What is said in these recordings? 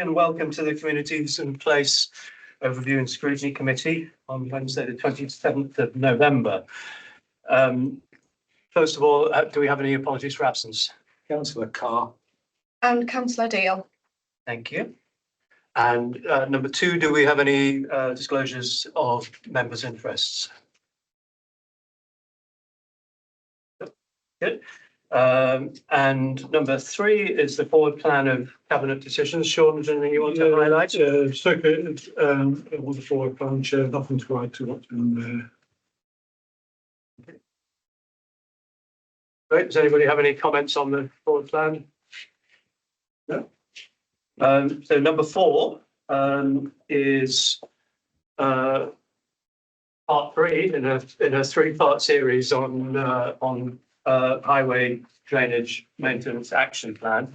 And welcome to the Communities and Place Overview and Scrutiny Committee on Wednesday, the 27th of November. First of all, do we have any apologies for absence? Councillor Carr. And Councillor Deal. Thank you. And number two, do we have any disclosures of members' interests? Good. And number three is the forward plan of cabinet decisions. Sean, is there anything you want to highlight? Circuit was a forward plan, Chair. Nothing to add to what's been there. Great. Does anybody have any comments on the forward plan? No. So number four is part three in a three-part series on highway drainage maintenance action plan.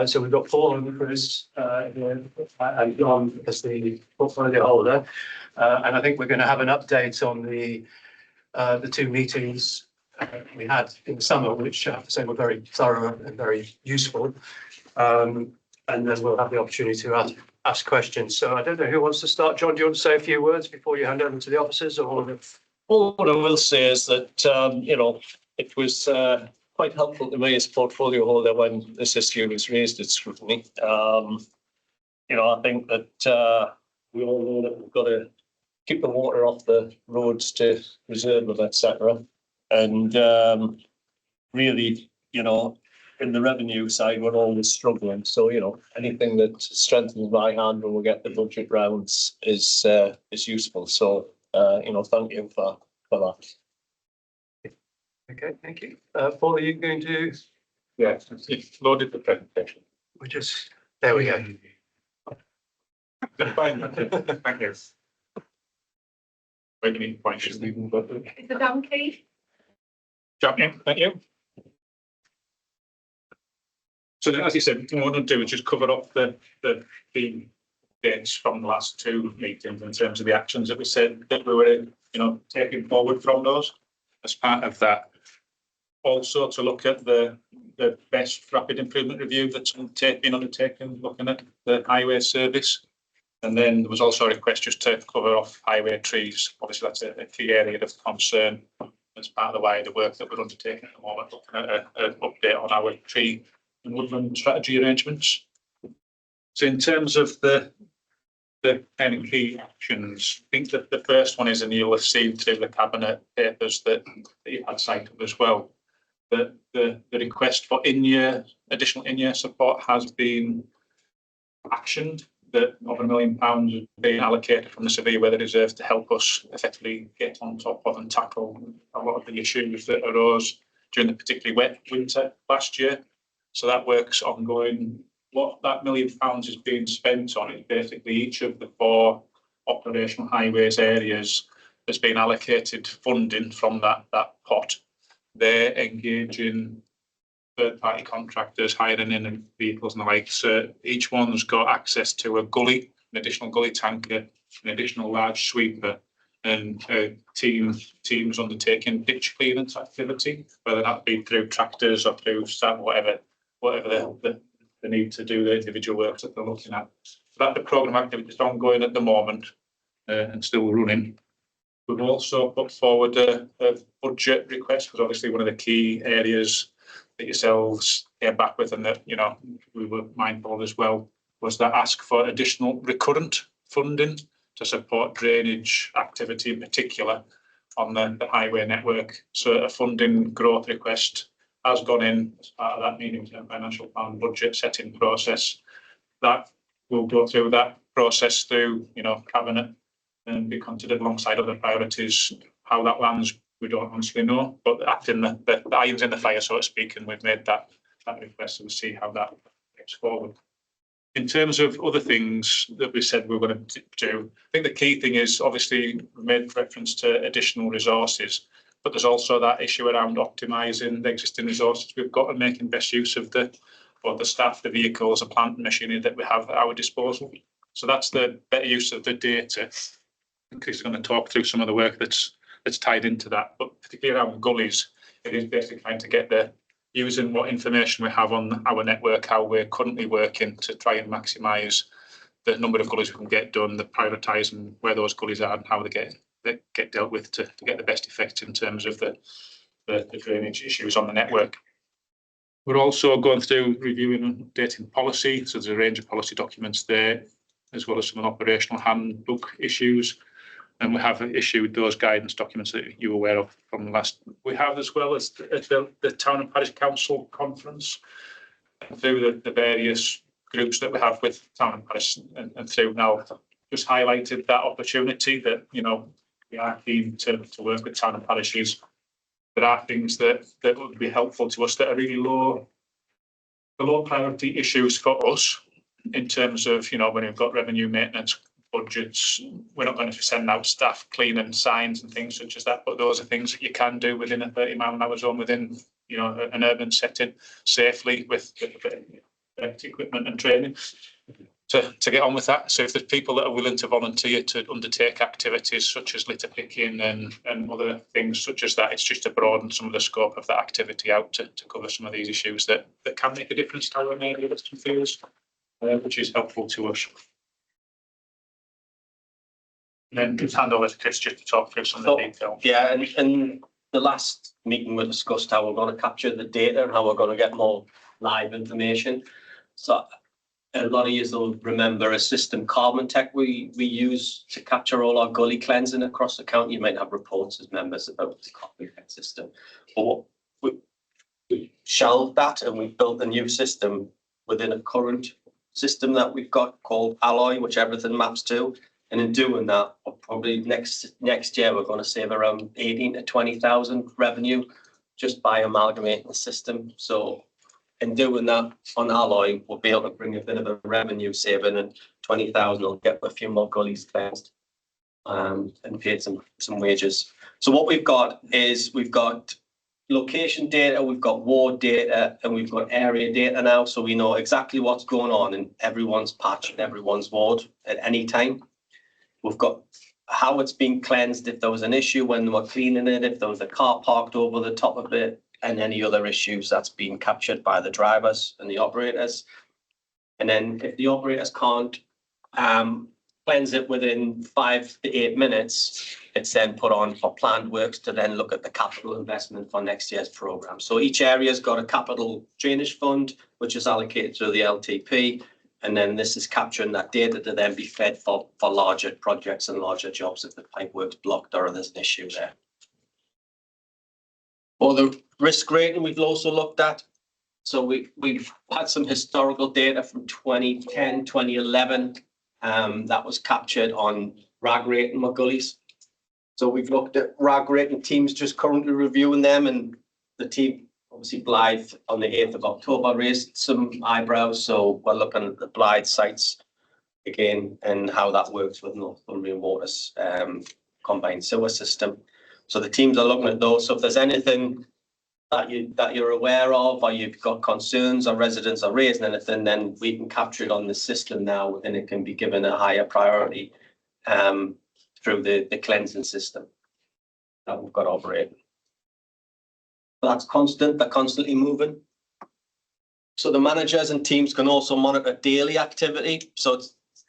So we've got Paul and Chris here, and John as the portfolio holder, and I think we're going to have an update on the two meetings we had in the summer, which I have to say were very thorough and very useful. And then we'll have the opportunity to ask questions. So I don't know who wants to start. John, do you want to say a few words before you hand over to the officers? Or all what I will say is that it was quite helpful to me as portfolio holder when this issue was raised at scrutiny. I think that we all know that we've got to keep the water off the roads to preserve them, etc. And really, in the revenue side, we're always struggling. So, anything that strengthens my hand when we get the budget rounds is useful. So, thank you for that. Okay, thank you. Paul, are you going to? Yes, it's loaded the presentation. There we go. Thank you. Is the donkey? Champion, thank you. So as you said, what I want to do is just cover off the dates from the last two meetings in terms of the actions that we said that we were, taking forward from those. As part of that, also to look at the best rapid improvement review that's been undertaken, looking at the highway service. And then there was also a request just to cover off highway trees. Obviously, that's a key area of concern as part of the wider work that we're undertaking at the moment, looking at an update on our tree and woodland strategy arrangements. So in terms of the kind of key actions, I think that the first one is, and you'll have seen through the cabinet papers that you had sight of as well, that the request for additional in-year support has been actioned. That over £1 million has been allocated from the Severe Weather Reserve to help us effectively get on top of and tackle a lot of the issues that arose during the particularly wet winter last year. So that work's ongoing. What that £1 million is being spent on is basically each of the 4 operational highways areas has been allocated funding from that pot. They're engaging third-party contractors, hiring in vehicles and the like. So each one's got access to a gully, an additional gully tanker, an additional large sweeper, and teams undertaking ditch clearance activity, whether that be through tractors or through staff, whatever the need to do the individual works that they're looking at. So that the programme activity is ongoing at the moment and still running. We've also put forward a budget request, because obviously one of the key areas that yourselves came back with and that we were mindful of as well was that ask for additional recurrent funding to support drainage activity in particular on the highway network. So a funding growth request has gone in as part of that medium-term financial plan budget setting process. That will go through that process through cabinet and be considered alongside other priorities. How that lands, we don't honestly know, but acting the iron's in the fire, so to speak, and we've made that request, and we'll see how that goes forward. In terms of other things that we said we were going to do, I think the key thing is obviously we made reference to additional resources, but there's also that issue around optimising the existing resources we've got and making best use of the staff, the vehicles, the plant and machinery that we have at our disposal. So that's the better use of the data. Chris is going to talk through some of the work that's tied into that, but particularly around gullies, it is basically trying to get the using what information we have on our network, how we're currently working to try and maximise the number of gullies we can get done, the prioritising where those gullies are and how they get dealt with to get the best effect in terms of the drainage issues on the network. We're also going through reviewing and updating policy, so there's a range of policy documents there, as well as some operational handbook issues. And we have issued those guidance documents that you were aware of from the last. We have, as well as the Town and Parish Council conference, through the various groups that we have with Town and Parish, and through now just highlighted that opportunity that, you know, we are keen to work with Town and Parishes. There are things that would be helpful to us that are really low priority issues for us in terms of, you know, when we've got revenue maintenance budgets, we're not going to send out staff cleaning signs and things such as that, but those are things that you can do within a 30-mile-an-hour zone within, you know, an urban setting safely with equipment and training to get on with that. So if there's people that are willing to volunteer to undertake activities such as litter picking and other things such as that, it's just to broaden some of the scope of that activity out to cover some of these issues that can make a difference to our area Western Fields, which is helpful to us. And then just hand over to Chris just to talk through some of the detail. Yeah, and in the last meeting we discussed how we're going to capture the data and how we're going to get more live information. So a lot of you will remember a system, Carbon Tech, we use to capture all our gully cleansing across the county. You might have reports as members about the Carbon Tech system. But we shelved that and we built a new system within a current system that we've got called Alloy, which everything maps to. And in doing that, probably next year, we're going to save around 18 to 20,000 revenue just by amalgamating the system. So in doing that on Alloy, we'll be able to bring a bit of a revenue saving, and 20,000 will get a few more gullies cleansed and paid some wages. So what we've got is we've got location data, we've got ward data, and we've got area data now. So we know exactly what's going on in everyone's patch and everyone's ward at any time. We've got how it's being cleansed, if there was an issue when they were cleaning it, if there was a car parked over the top of it, and any other issues that's being captured by the drivers and the operators. And then if the operators can't cleanse it within 5 to 8 minutes, it's then put on for planned works to then look at the capital investment for next year's programme. So each area's got a capital drainage fund, which is allocated through the LTP. And then this is capturing that data to then be fed for larger projects and larger jobs if the pipework's blocked or there's an issue there. For the risk rating, we've also looked at. So we've had some historical data from 2010, 2011 that was captured on RAG rating my gullies. So we've looked at RAG rating teams, just currently reviewing them, and the team, obviously Blythe on the 8th of October raised some eyebrows. So we're looking at the Blythe sites again and how that works with Northumbrian Water's combined sewer system. So the teams are looking at those. So if there's anything that you're aware of, or you've got concerns, or residents are raising anything, then we can capture it on the system now, and it can be given a higher priority through the cleansing system that we've got operating. That's constant, they're constantly moving. So the managers and teams can also monitor daily activity. So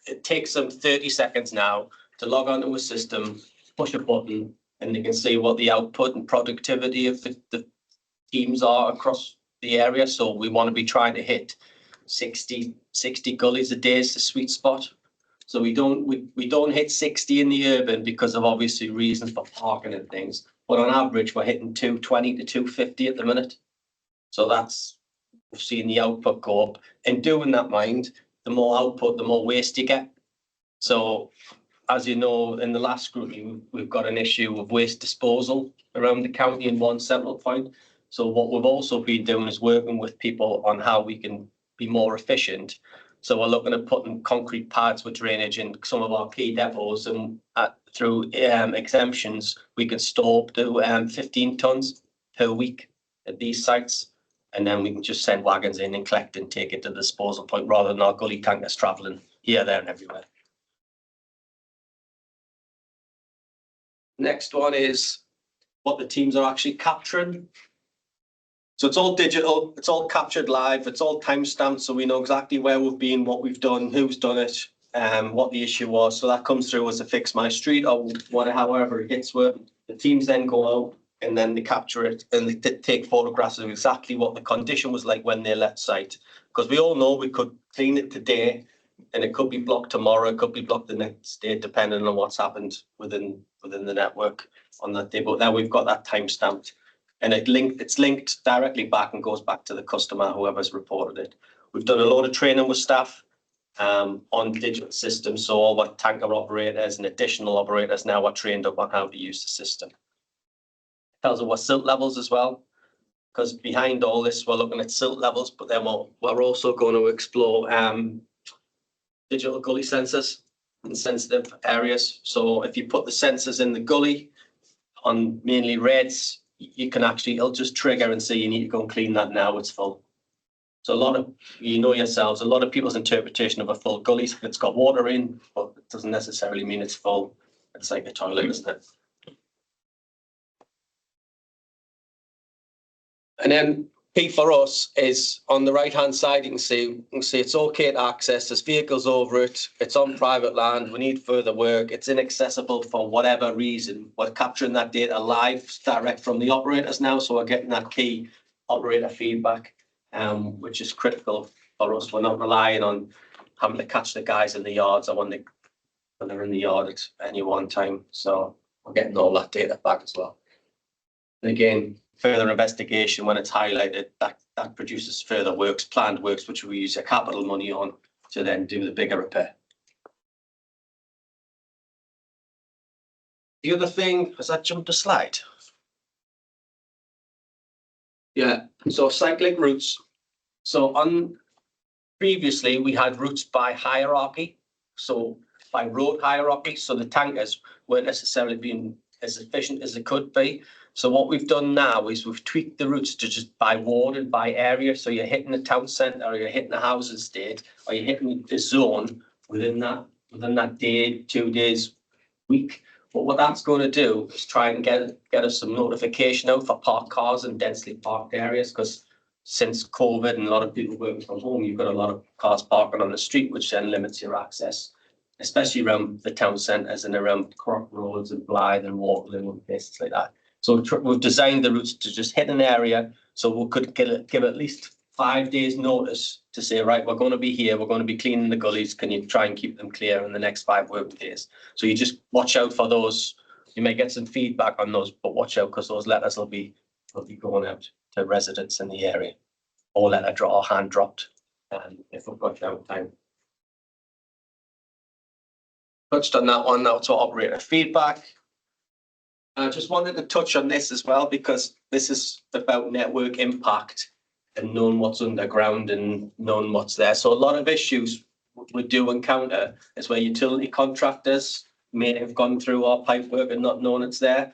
it takes them 30 seconds now to log onto a system, push a button, and they can see what the output and productivity of the teams are across the area. So we want to be trying to hit 60 gullies a day is the sweet spot. So we don't hit 60 in the urban because of obviously reasons for parking and things. But on average, we're hitting 220 to 250 at the minute. So that's, we've seen the output go up. In doing that, mind, the more output, the more waste you get. So as you know, in the last scrutiny, we've got an issue of waste disposal around the county in one central point. So what we've also been doing is working with people on how we can be more efficient. So we're looking at putting concrete pads with drainage in some of our key depots, and through exemptions, we can store up to 15 tonnes per week at these sites. And then we can just send wagons in and collect and take it to the disposal point rather than our gully tankers travelling here, there and everywhere. Next one is what the teams are actually capturing. So it's all digital, it's all captured live, it's all timestamped, so we know exactly where we've been, what we've done, who's done it, what the issue was. So that comes through as a Fix My Street or whatever, however it hits where the teams then go out and then they capture it and they take photographs of exactly what the condition was like when they left site. Because we all know we could clean it today and it could be blocked tomorrow, it could be blocked the next day, depending on what's happened within the network on that day. But now we've got that time stamped. And it's linked directly back and goes back to the customer, whoever's reported it. We've done a lot of training with staff on digital systems. So all our tanker operators and additional operators now are trained up on how to use the system. Tells us what silt levels as well, because behind all this, we're looking at silt levels, but then we're also going to explore digital gully sensors in sensitive areas. So if you put the sensors in the gully on mainly reds, you can actually, it'll just trigger and say you need to go and clean that now, it's full. So a lot of, you know yourselves, a lot of people's interpretation of a full gully, it's got water in, but it doesn't necessarily mean it's full. It's like a toilet, isn't it? And then key for us is on the right hand side, you can see it's okay to access, there's vehicles over it, it's on private land, we need further work, it's inaccessible for whatever reason. We're capturing that data live, direct from the operators now, so we're getting that key operator feedback, which is critical for us. We're not relying on having to catch the guys in the yards or when they're in the yard at any one time. So we're getting all that data back as well. And again, further investigation, when it's highlighted, that produces further works, planned works, which we use your capital money on to then do the bigger repair. The other thing, has that jumped a slide? Yeah, so cyclic routes. So previously we had routes by hierarchy, so by road hierarchy, so the tankers weren't necessarily being as efficient as it could be. So what we've done now is we've tweaked the routes to just by ward and by area. So you're hitting the town centre, or you're hitting the housing estate, or you're hitting the zone within that day, 2 days, week. But what that's going to do is try and get us some notification out for parked cars in densely parked areas, because since COVID and a lot of people working from home, you've got a lot of cars parking on the street, which then limits your access, especially around the town centres and around Cork roads and Blythe and Waterloo and places like that. So we've designed the routes to just hit an area, so we could give at least 5 days notice to say, right, we're going to be here, we're going to be cleaning the gullies, can you try and keep them clear in the next 5 working days? So you just watch out for those. You may get some feedback on those, but watch out, because those letters will be going out to residents in the area, or hand dropped if we've got downtime. Touched on that one, now to operator feedback. I just wanted to touch on this as well, because this is about network impact and knowing what's underground and knowing what's there. So a lot of issues we do encounter is where utility contractors may have gone through our pipework and not known it's there.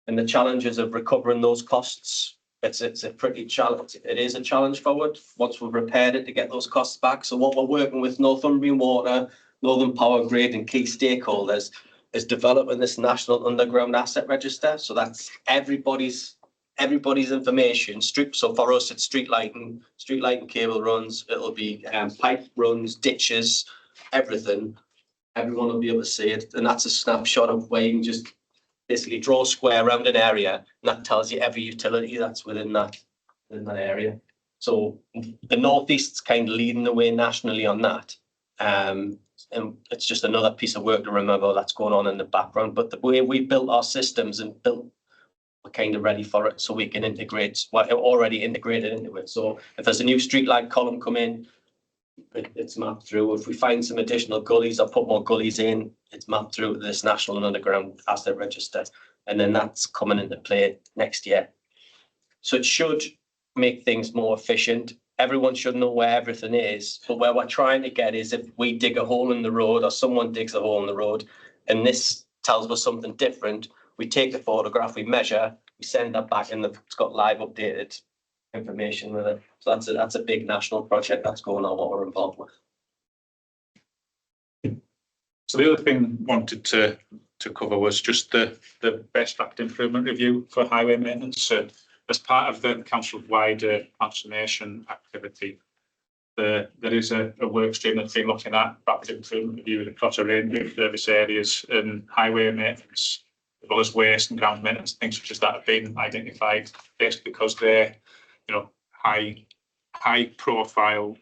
And the challenges of recovering those costs, it's a pretty challenge. It is a challenge forward once we've repaired it to get those costs back. So what we're working with Northumbrian Water, Northern Power Grid and key stakeholders is developing this national underground asset register. So that's everybody's information. So for us, it's street lighting cable runs. It'll be pipe runs, ditches, everything. Everyone will be able to see it, and that's a snapshot of where you can just basically draw a square around an area, and that tells you every utility that's within that area. So the Northeast's kind of leading the way nationally on that. And it's just another piece of work to remember that's going on in the background. But the way we built our systems we're kind of ready for it, so we can integrate what already integrated into it. So if there's a new streetlight column come in, it's mapped through. If we find some additional gullies or put more gullies in, it's mapped through this national and underground asset register. And then that's coming into play next year. So it should make things more efficient. Everyone should know where everything is, but where we're trying to get is if we dig a hole in the road or someone digs a hole in the road and this tells us something different, we take the photograph, we measure, we send that back, and it's got live updated information with it. So that's a big national project that's going on, what we're involved with. So the other thing I wanted to cover was just the best practice improvement review for highway maintenance. So as part of the council's wider transformation activity, there is a work stream that's been looking at rapid improvement reviews across a range of service areas and highway maintenance, as well as waste and ground maintenance, things such as that have been identified, basically because they're, high profile,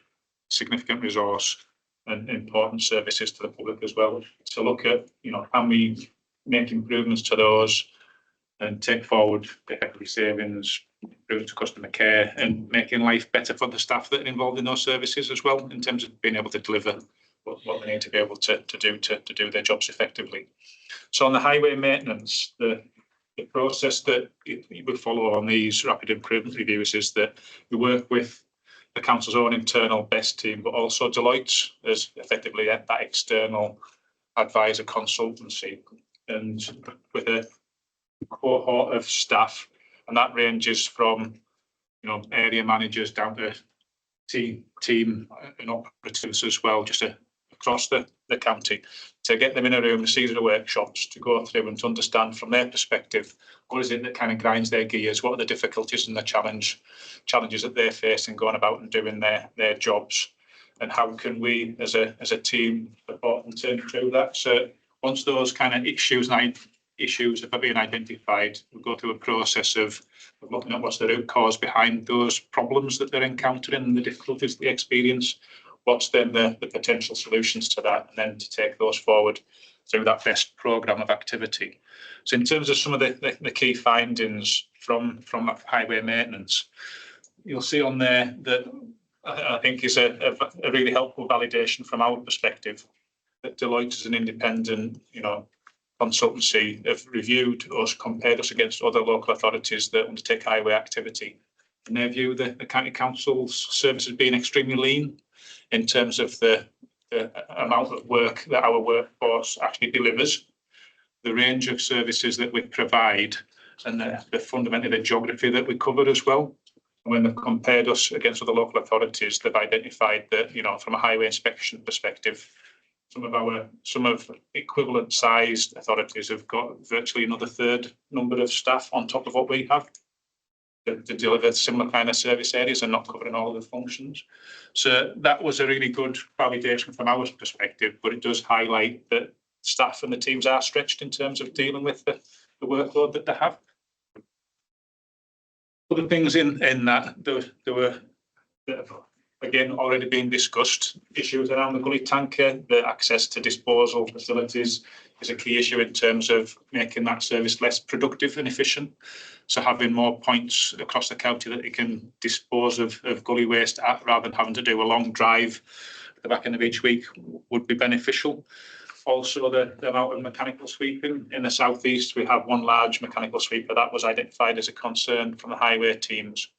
significant resource and important services to the public as well. To look at, can we make improvements to those and take forward effectively savings, improvements to customer care, and making life better for the staff that are involved in those services as well, in terms of being able to deliver what they need to be able to do their jobs effectively. So on the highway maintenance, the process that we follow on these rapid improvement reviews is that we work with the council's own internal best team, but also Deloitte as effectively that external advisor consultancy, and with a cohort of staff, and that ranges from area managers down to team and operatives as well, just across the county, to get them in a room, a series of workshops to go through and to understand from their perspective what is it that kind of grinds their gears, what are the difficulties and the challenges that they're facing going about and doing their jobs, and how can we as a team support and turn through that. So once those kind of issues have been identified, we'll go through a process of looking at what's the root cause behind those problems that they're encountering and the difficulties they experience. What's then the potential solutions to that, and then to take those forward through that best programme of activity. So in terms of some of the key findings from that highway maintenance, you'll see on there that I think is a really helpful validation from our perspective, that Deloitte as an independent, consultancy have reviewed us, compared us against other local authorities that undertake highway activity. In their view, the county council's services being extremely lean in terms of the amount of work that our workforce actually delivers, the range of services that we provide, and the fundamentally the geography that we cover as well. When they've compared us against other local authorities, they've identified that, from a highway inspection perspective, some of equivalent sized authorities have got virtually another third number of staff on top of what we have to deliver similar kind of service areas and not covering all of the functions. So that was a really good validation from our perspective, but it does highlight that staff and the teams are stretched in terms of dealing with the workload that they have. Other things in that there were again already been discussed, issues around the gully tanker. The access to disposal facilities is a key issue in terms of making that service less productive and efficient. So having more points across the county that you can dispose of gully waste at, rather than having to do a long drive at the back end of each week, would be beneficial. Also, the amount of mechanical sweeping in the southeast, we have one large mechanical sweeper that was identified as a concern from the highway teams,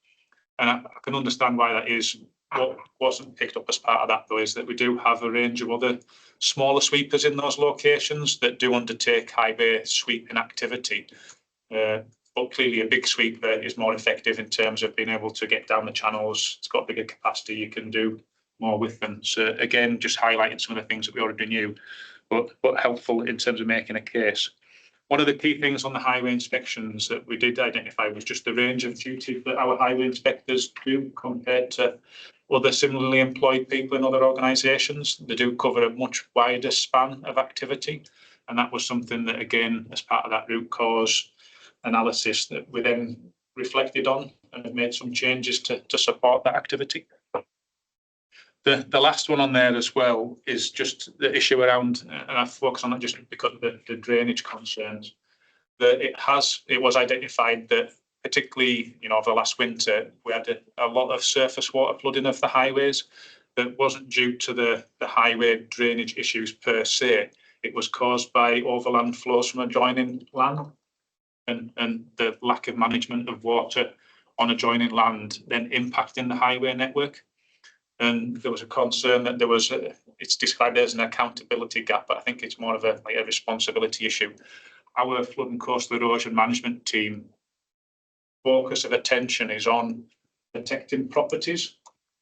and I can understand why that is. What wasn't picked up as part of that, though, is that we do have a range of other smaller sweepers in those locations that do undertake highway sweeping activity. But clearly a big sweeper is more effective in terms of being able to get down the channels. It's got bigger capacity, you can do more with them. So again, just highlighting some of the things that we already knew, but helpful in terms of making a case. One of the key things on the highway inspections that we did identify was just the range of duties that our highway inspectors do compared to other similarly employed people in other organisations. They do cover a much wider span of activity, and that was something that, again, as part of that root cause analysis, that we then reflected on and have made some changes to support that activity. The last one on there as well is just the issue around, and I focus on that just because of the drainage concerns, that it was identified that particularly, over the last winter, we had a lot of surface water flooding of the highways that wasn't due to the highway drainage issues per se. It was caused by overland flows from adjoining land and the lack of management of water on adjoining land then impacting the highway network. And there was a concern that there was, it's described as an accountability gap, but I think it's more of a responsibility issue. Our flood and coastal erosion management team focus of attention is on protecting properties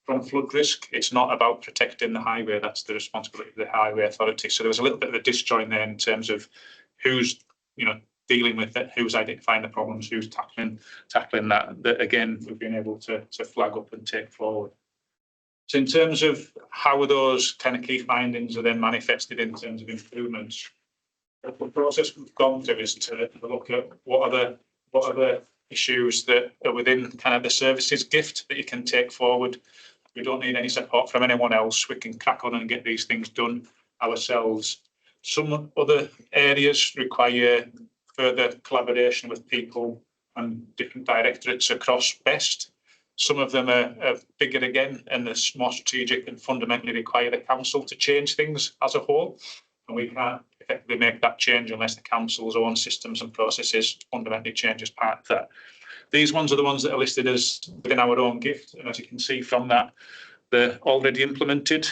from flood risk. It's not about protecting the highway. That's the responsibility of the highway authority. So there was a little bit of a disjoint there in terms of who's dealing with it, who's identifying the problems, who's tackling that again we've been able to flag up and take forward. So in terms of how those kind of key findings are then manifested in terms of improvements, the process we've gone through is to look at what are the issues that are within kind of the services gift that you can take forward. We don't need any support from anyone else. We can crack on and get these things done ourselves. Some other areas require further collaboration with people and different directorates across BEST. Some of them are bigger again, and they're more strategic and fundamentally require the council to change things as a whole. And we can't effectively make that change unless the council's own systems and processes fundamentally change as part of that. These ones are the ones that are listed as within our own gift. And as you can see from that, they're already implemented.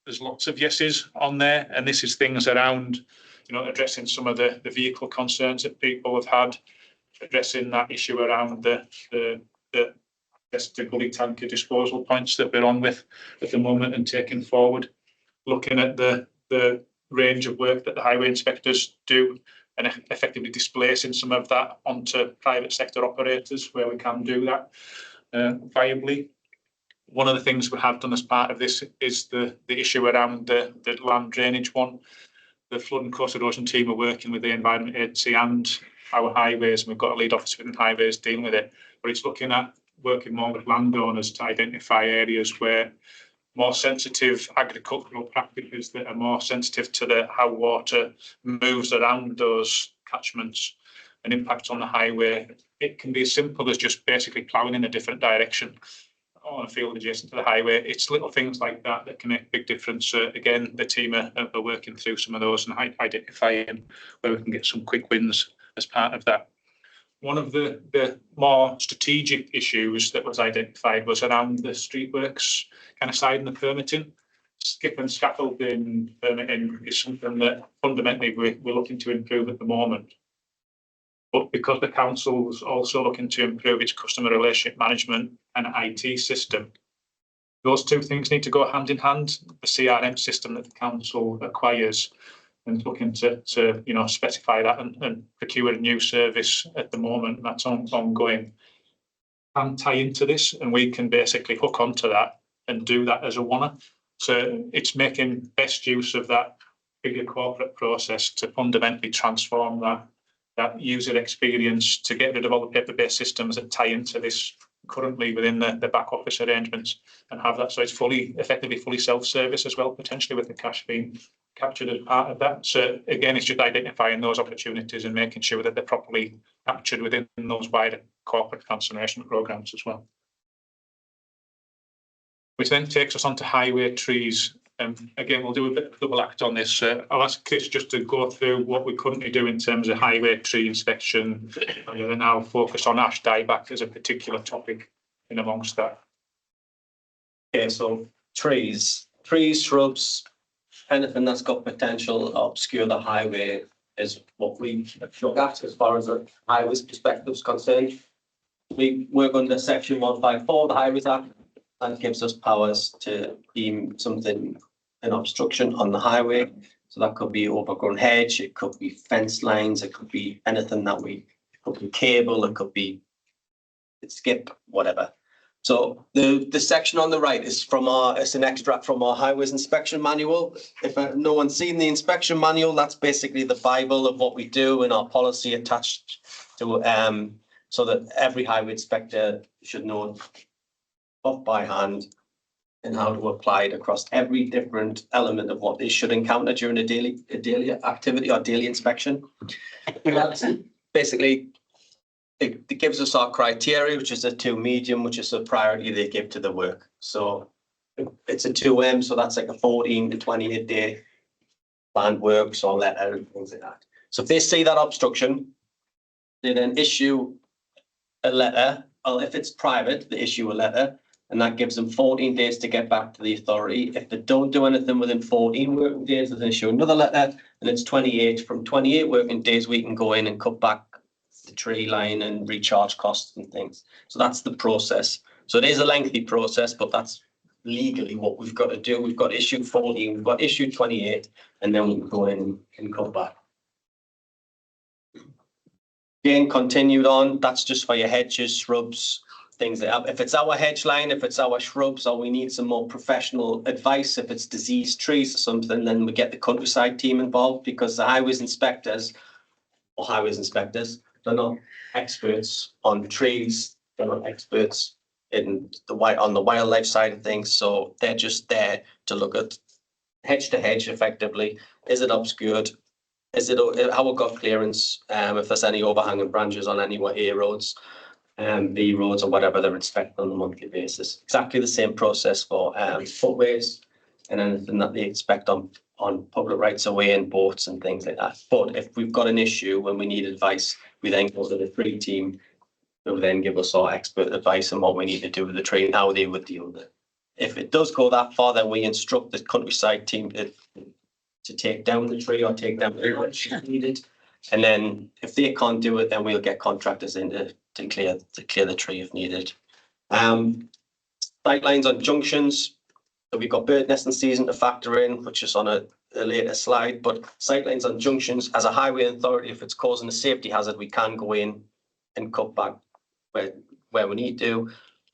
There's lots of yeses on there. And this is things around, addressing some of the vehicle concerns that people have had, addressing that issue around the gully tanker disposal points that we're on with at the moment and taking forward, looking at the range of work that the highway inspectors do and effectively displacing some of that onto private sector operators where we can do that viably. One of the things we have done as part of this is the issue around the land drainage one. The flood and coast erosion team are working with the Environment Agency and our highways, and we've got a lead officer within highways dealing with it. But it's looking at working more with landowners to identify areas where more sensitive agricultural practices that are more sensitive to how water moves around those catchments and impacts on the highway. It can be as simple as just basically ploughing in a different direction on a field adjacent to the highway. It's little things like that that can make a big difference. Again, the team are working through some of those and identifying where we can get some quick wins as part of that. One of the more strategic issues that was identified was around the streetworks kind of side and the permitting. Skip and scaffolding permitting is something that fundamentally we're looking to improve at the moment. But because the council's also looking to improve its customer relationship management and IT system, those two things need to go hand in hand. The CRM system that the council acquires and looking to specify that and procure a new service at the moment, that's ongoing, can tie into this, and we can basically hook onto that and do that as a one. So it's making best use of that bigger corporate process to fundamentally transform that user experience, to get rid of all the paper-based systems that tie into this currently within the back office arrangements, and have that so it's effectively fully self-service as well, potentially with the cash being captured as part of that. So again, it's just identifying those opportunities and making sure that they're properly captured within those wider corporate transformation programs as well. Which then takes us on to highway trees. Again, we'll do a bit of double act on this. I'll ask Chris just to go through what we currently do in terms of highway tree inspection. We're now focused on ash dieback as a particular topic in amongst that. Okay, so trees, shrubs, anything that's got potential to obscure the highway is what we look at as far as the highways perspective is concerned. We work under section 154 of the Highways Act, and gives us powers to deem something an obstruction on the highway. So that could be overgrown hedge, it could be fence lines, it could be anything it could be cable, it could be skip, whatever. So the section on the right is it's an extract from our highways inspection manual. If no one's seen the inspection manual, that's basically the Bible of what we do and our policy attached to so that every highway inspector should know off by hand and how to apply it across every different element of what they should encounter during a daily activity or daily inspection. That's basically it gives us our criteria, which is a 2 medium, which is the priority they give to the work. So it's a 2M, so that's like a 14 to 28 day planned works or letter and things like that. So if they see that obstruction, they then issue a letter, or if it's private, they issue a letter, and that gives them 14 days to get back to the authority. If they don't do anything within 14 working days, they issue another letter, and it's 28. From 28 working days, we can go in and cut back the tree line and recharge costs and things. So that's the process. So it is a lengthy process, but that's legally what we've got to do. We've got issue 14, we've got issue 28, and then we can go in and cut back. Again, continued on, that's just for your hedges, shrubs, things like that. If it's our hedge line, if it's our shrubs, or we need some more professional advice, if it's diseased trees or something, then we get the countryside team involved, because the highways inspectors, they're not experts on trees, they're not experts on the wildlife side of things, so they're just there to look at hedge to hedge effectively. Is it obscured? Is it how it got clearance? If there's any overhanging branches on any A roads, B roads, or whatever, they're inspected on a monthly basis. Exactly the same process for footways and anything that they inspect on public rights of way and boats and things like that. But if we've got an issue and we need advice, we then go to the tree team, who will then give us our expert advice on what we need to do with the tree and how they would deal with it. If it does go that far, then we instruct the countryside team to take down the tree or take down the branch if needed. And then if they can't do it, then we'll get contractors in to clear the tree if needed. Sightlines on junctions. So we've got bird nesting season to factor in, which is on a later slide, but sightlines on junctions, as a highway authority, if it's causing a safety hazard, we can go in and cut back where we need to.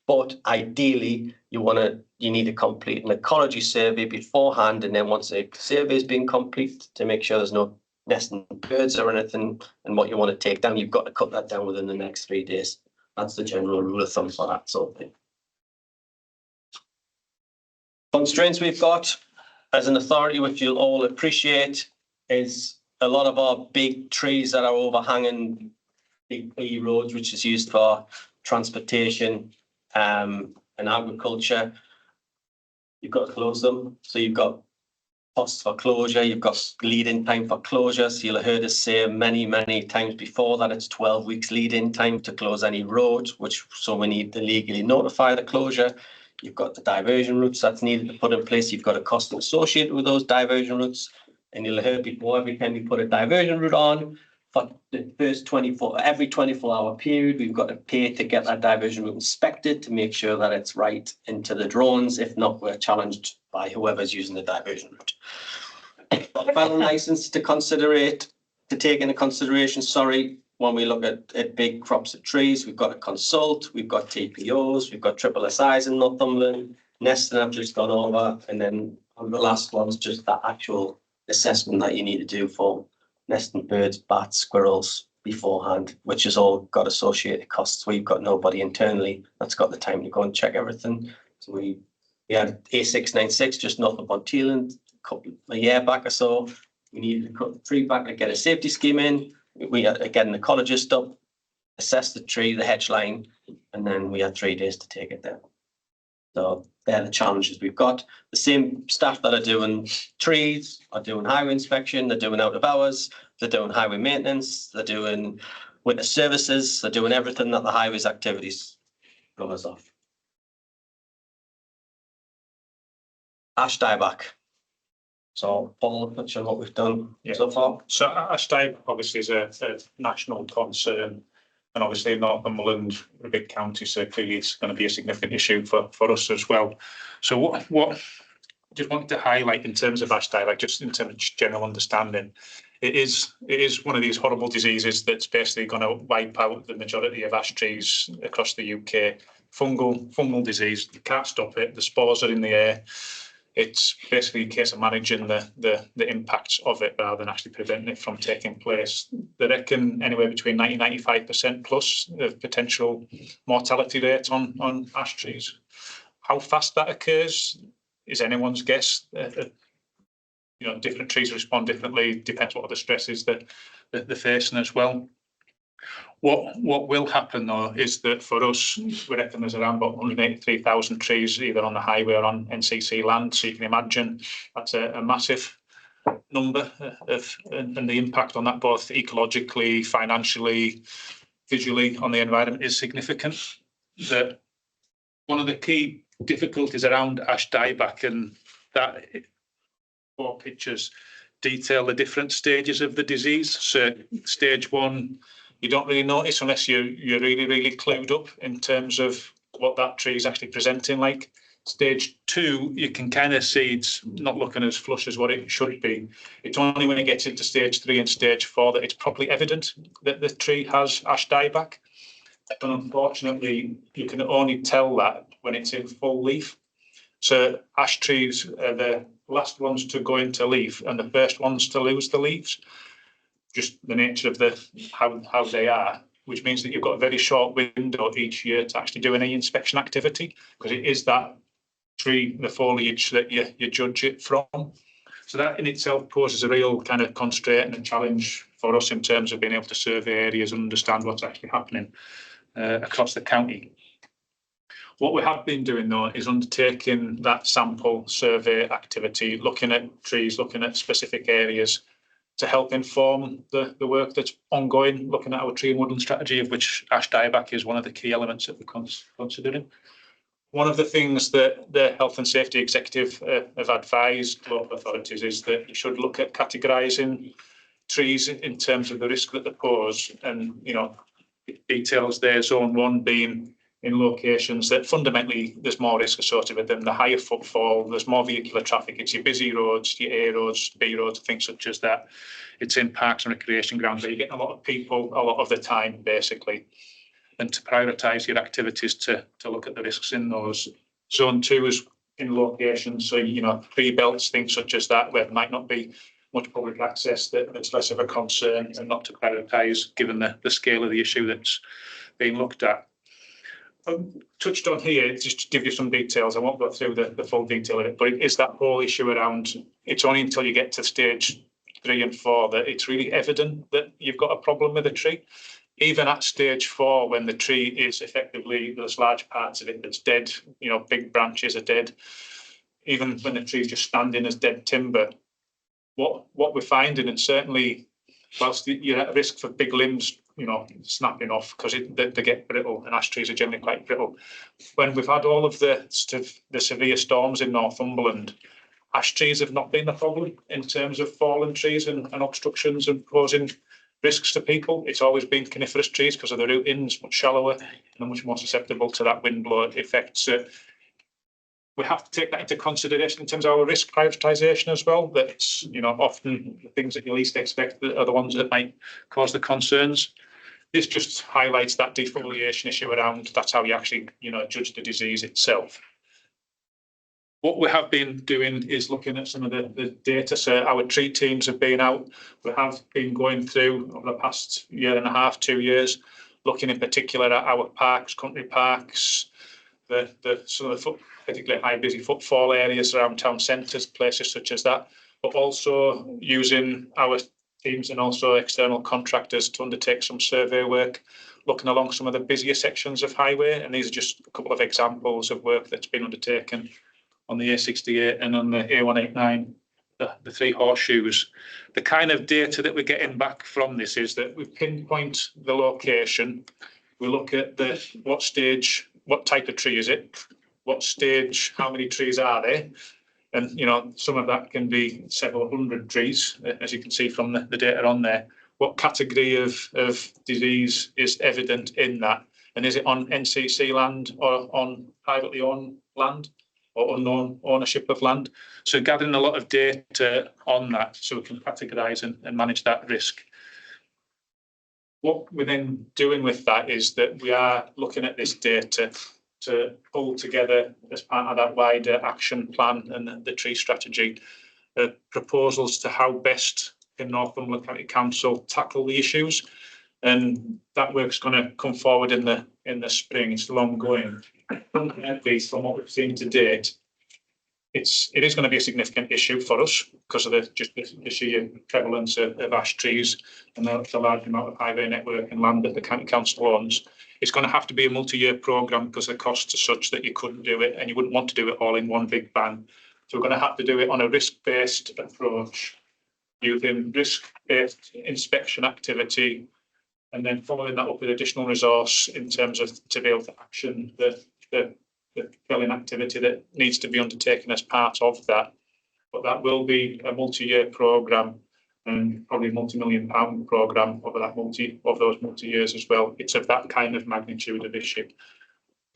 But ideally, you need to complete an ecology survey beforehand, and then once a survey has been complete, to make sure there's no nesting birds or anything, and what you want to take down, you've got to cut that down within the next 3 days. That's the general rule of thumb for that sort of thing. Constraints we've got as an authority, which you'll all appreciate, is a lot of our big trees that are overhanging big B roads, which is used for transportation and agriculture. You've got to close them. So you've got costs for closure, you've got lead-in time for closure. So you'll have heard us say many, many times before that it's 12 weeks lead-in time to close any road, so we need to legally notify the closure. You've got the diversion routes that's needed to put in place. You've got a cost associated with those diversion routes. And you'll have heard before, every time we put a diversion route on, for the first every 24-hour period, we've got to pay to get that diversion route inspected to make sure that it's right into the drones. If not, we're challenged by whoever's using the diversion route. Final license to take into consideration, when we look at big crops of trees, we've got to consult, we've got TPOs, we've got triple SIs in Northumberland, nesting I've just gone over, and then on the last one's just that actual assessment that you need to do for nesting birds, bats, squirrels beforehand, which has all got associated costs. We've got nobody internally that's got the time to go and check everything. So we had A696 just north of Bonteland a year back or so. We needed to cut the tree back to get a safety scheme in. We had, again, an ecologist up, assess the tree, the hedge line, and then we had 3 days to take it down. So they're the challenges we've got. The same staff that are doing trees are doing highway inspection, they're doing out of hours, they're doing highway maintenance, they're doing witness services, they're doing everything that the highways activities covers off. Ash dieback. So Paul, touch on what we've done so far. So ash dieback obviously is a national concern, and obviously Northumberland, a big county, so clearly it's going to be a significant issue for us as well. So what I just wanted to highlight in terms of ash dieback, just in terms of general understanding, it is one of these horrible diseases that's basically going to wipe out the majority of ash trees across the UK. Fungal disease, you can't stop it, the spores are in the air. It's basically a case of managing the impacts of it rather than actually preventing it from taking place. They reckon anywhere between 90-95% plus of potential mortality rates on ash trees. How fast that occurs is anyone's guess. Different trees respond differently, depends what other stresses that they're facing as well. What will happen though is that for us, we reckon there's around about 183,000 trees either on the highway or on NCC land. So you can imagine that's a massive number and the impact on that both ecologically, financially, visually on the environment is significant. That one of the key difficulties around ash dieback, and that 4 pictures detail the different stages of the disease. So stage 1, you don't really notice unless you're really, really clued up in terms of what that tree is actually presenting like. Stage 2, you can kind of see it's not looking as flush as what it should be. It's only when it gets into stage 3 and stage 4 that it's properly evident that the tree has ash dieback. And unfortunately, you can only tell that when it's in full leaf. So ash trees are the last ones to go into leaf and the first ones to lose the leaves. Just the nature of how they are, which means that you've got a very short window each year to actually do any inspection activity, because it is that tree, the foliage, that you judge it from. So that in itself poses a real kind of constraint and a challenge for us in terms of being able to survey areas and understand what's actually happening across the county. What we have been doing though is undertaking that sample survey activity, looking at trees, looking at specific areas to help inform the work that's ongoing, looking at our tree and woodland strategy, of which ash dieback is one of the key elements that we're considering. One of the things that the Health and Safety Executive have advised local authorities is that you should look at categorising trees in terms of the risk that they pose, and it details there Zone 1 being in locations that fundamentally there's more risk associated with them. The higher footfall, there's more vehicular traffic. It's your busy roads, your A roads, B roads, things such as that. It's in parks and recreation grounds where you get a lot of people a lot of the time, basically. And to prioritise your activities to look at the risks in those. Zone 2 is in locations, so tree belts, things such as that, where there might not be much public access, that's less of a concern, and not to prioritise given the scale of the issue that's being looked at. Touched on here, just to give you some details. I won't go through the full detail of it, but it is that whole issue around, it's only until you get to stage 3 and 4 that it's really evident that you've got a problem with a tree. Even at stage 4, when the tree is effectively, there's large parts of it that's dead, big branches are dead, even when the tree's just standing as dead timber, what we're finding, and certainly whilst you're at risk for big limbs, snapping off because they get brittle, and ash trees are generally quite brittle. When we've had all of the severe storms in Northumberland, ash trees have not been the problem in terms of fallen trees and obstructions and posing risks to people. It's always been coniferous trees because of the root ends, much shallower and are much more susceptible to that wind blow effect. So we have to take that into consideration in terms of our risk prioritisation as well. That's often the things that you least expect are the ones that might cause the concerns. This just highlights that defoliation issue around. That's how you actually judge the disease itself. What we have been doing is looking at some of the data. So our tree teams have been out. We have been going through over the past year and a half, 2 years, looking in particular at our parks, country parks, some of the particularly high busy footfall areas around town centres, places such as that, but also using our teams and also external contractors to undertake some survey work, looking along some of the busier sections of highway. And these are just a couple of examples of work that's been undertaken on the A68 and on the A189, the three horseshoes. The kind of data that we're getting back from this is that we pinpoint the location, we look at what stage, what type of tree is it, what stage, how many trees are there, and some of that can be several hundred trees, as you can see from the data on there. What category of disease is evident in that, and is it on NCC land or on privately owned land, or unknown ownership of land? So gathering a lot of data on that so we can categorise and manage that risk. What we're then doing with that is that we are looking at this data to pull together, as part of that wider action plan and the tree strategy, proposals to how best can Northumberland County Council tackle the issues. And that work's going to come forward in the spring. It's still ongoing. At least from what we've seen to date, it is going to be a significant issue for us because of the sheer prevalence of ash trees and the large amount of highway network and land that the county council owns. It's going to have to be a multi-year programme because the costs are such that you couldn't do it, and you wouldn't want to do it all in one big bang. So we're going to have to do it on a risk-based approach, using risk-based inspection activity, and then following that up with additional resource in terms of to be able to action the felling activity that needs to be undertaken as part of that. But that will be a multi-year programme, and probably a multi-million-pound programme over those multi-years as well. It's of that kind of magnitude of issue.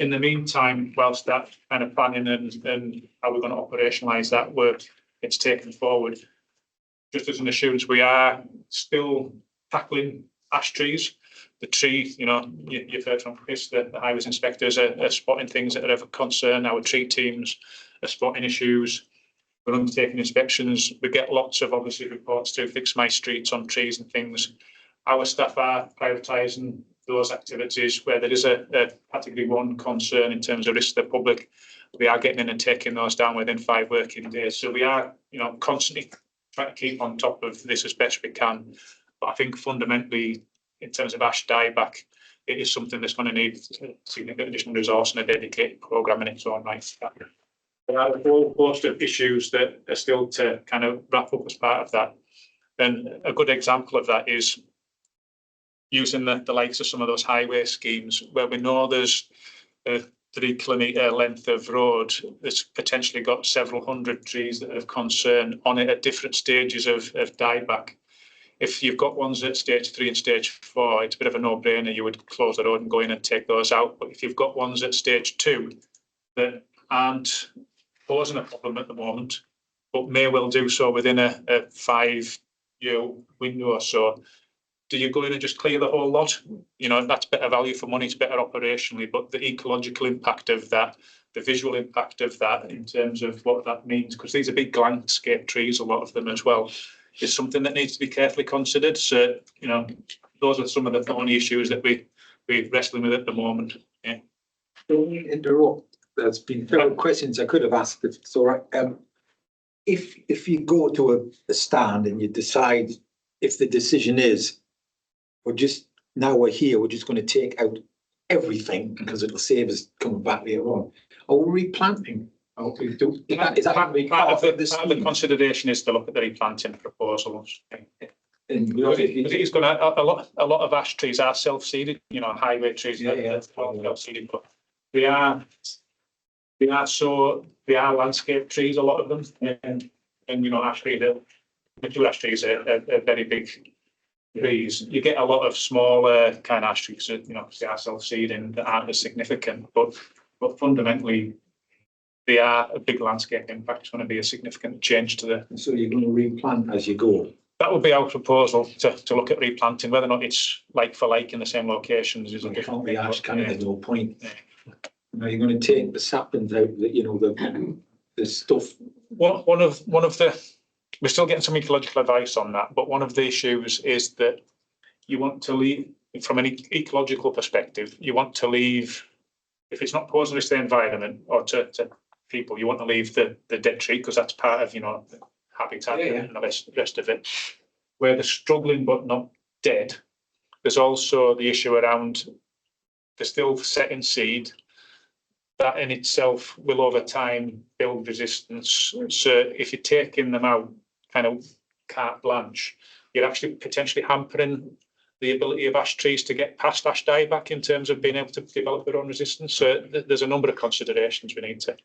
in the meantime, whilst that kind of planning and how we're going to operationalise that work, it's taken forward. Just as an assurance, we are still tackling ash trees. The tree, you've heard from Chris that the highways inspectors are spotting things that are of concern. Our tree teams are spotting issues. We're undertaking inspections. We get lots of obviously reports to fix my streets on trees and things. Our staff are prioritising those activities where there is a category 1 concern in terms of risk to the public. We are getting in and taking those down within 5 working days. So we are, constantly trying to keep on top of this as best we can. But I think fundamentally, in terms of ash dieback, it is something that's going to need significant additional resource and a dedicated programme in its own right. There are a whole host of issues that are still to kind of wrap up as part of that. Then a good example of that is using the likes of some of those highway schemes where we know there's a 3 kilometre length of road that's potentially got several hundred trees that are of concern on it at different stages of dieback. If you've got ones at stage 3 and stage 4, it's a bit of a no-brainer. You would close the road and go in and take those out. But if you've got ones at stage 2 that aren't posing a problem at the moment, but may well do so within a 5-year window or so, do you go in and just clear the whole lot? That's better value for money, it's better operationally, but the ecological impact of that, the visual impact of that in terms of what that means, because these are big landscape trees, a lot of them as well, is something that needs to be carefully considered. So, those are some of the thorny issues that we're wrestling with at the moment. Yeah. Don't interrupt. There's been several questions I could have asked if it's all right. If you go to a stand and you decide, if the decision is, we're just we're just going to take out everything because it'll save us coming back later on, are we replanting? Is that part of the consideration is to look at the replanting proposals. It's going to a lot of ash trees are self-seeded. Highway trees are self-seeded, but they are landscape trees. A lot of them, and ash trees, the mature ash trees are very big trees. You get a lot of smaller kind of ash trees that they are self-seeding that aren't as significant, but fundamentally, they are a big landscape impact. It's going to be a significant change to the. So you're going to replant as you go. That would be our proposal to look at replanting. Whether or not it's like for like in the same locations is a different thing. There's no point. You're going to take the saplings out. The stuff. One of the. We're still getting some ecological advice on that, but one of the issues is that you want to leave, from an ecological perspective, you want to leave, if it's not posing risk to the environment or to people, you want to leave the dead tree because that's part of, the habitat and the rest of it. Where they're struggling but not dead, there's also the issue around they're still setting seed. That in itself will over time build resistance. So if you're taking them out kind of carte blanche, you're actually potentially hampering the ability of ash trees to get past ash dieback in terms of being able to develop their own resistance. So there's a number of considerations we need to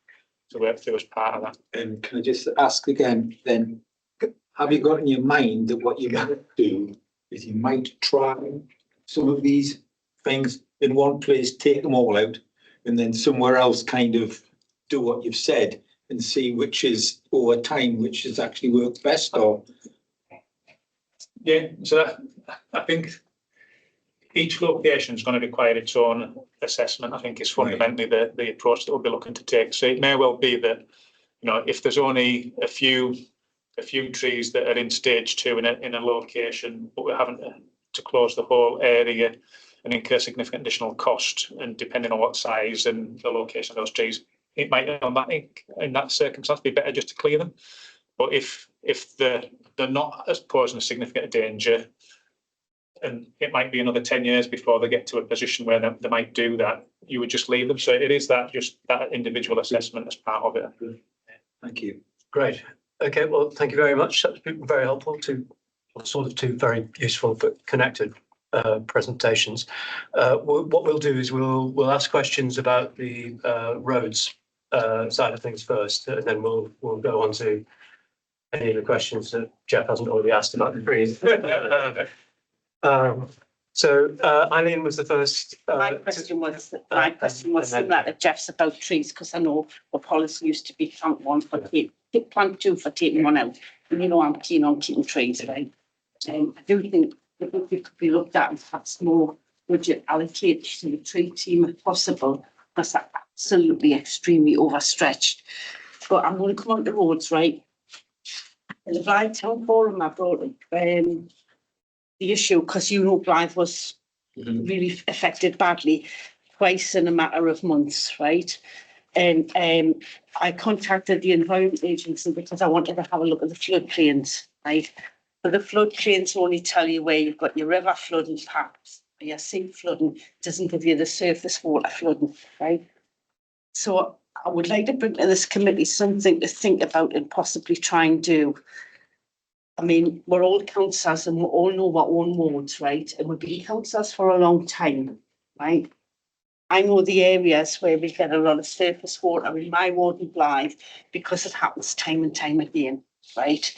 work through as part of that. And can I just ask again then, have you got in your mind that what you might do is you might try some of these things in one place, take them all out, and then somewhere else kind of do what you've said and see which is over time, which has actually worked best? Or yeah, so I think each location is going to require its own assessment. I think is fundamentally the approach that we'll be looking to take. So it may well be that if there's only a few trees that are in stage 2 in a location, but we're having to close the whole area and incur significant additional cost, and depending on what size and the location of those trees, it might in that circumstance be better just to clear them. But if they're not as posing a significant danger, and it might be another 10 years before they get to a position where they might do that, you would just leave them. So it is that individual assessment as part of it. Thank you. Great. Okay, well, thank you very much. That's been very helpful. Two very useful but connected presentations. What we'll do is we'll ask questions about the roads side of things first, and then we'll go on to any of the questions that Jeff hasn't already asked about the trees. So Eileen was the first. My question was similar to Jeff's about trees, because I know our policy used to be plant one for plant two for taking one out. And you know, I'm keen on keeping trees, right? I do think that it could be looked at and perhaps more budget allocated to the tree team if possible, because they're absolutely extremely overstretched. But I'm going to come on the roads, right? In the Blythe Town Forum, I brought the issue, because you know Blythe was really affected badly twice in a matter of months, right? And I contacted the Environment Agency because I wanted to have a look at the floodplains, right? But the floodplains only tell you where you've got your river flooding perhaps, or your sea flooding, doesn't give you the surface water flooding, right? So I would like to bring to this committee something to think about and possibly try and do. I mean, we're all councillors and we all know our own wards, right? And we've been councillors for a long time, right? I know the areas where we get a lot of surface water in my ward in Blythe because it happens time and time again, right?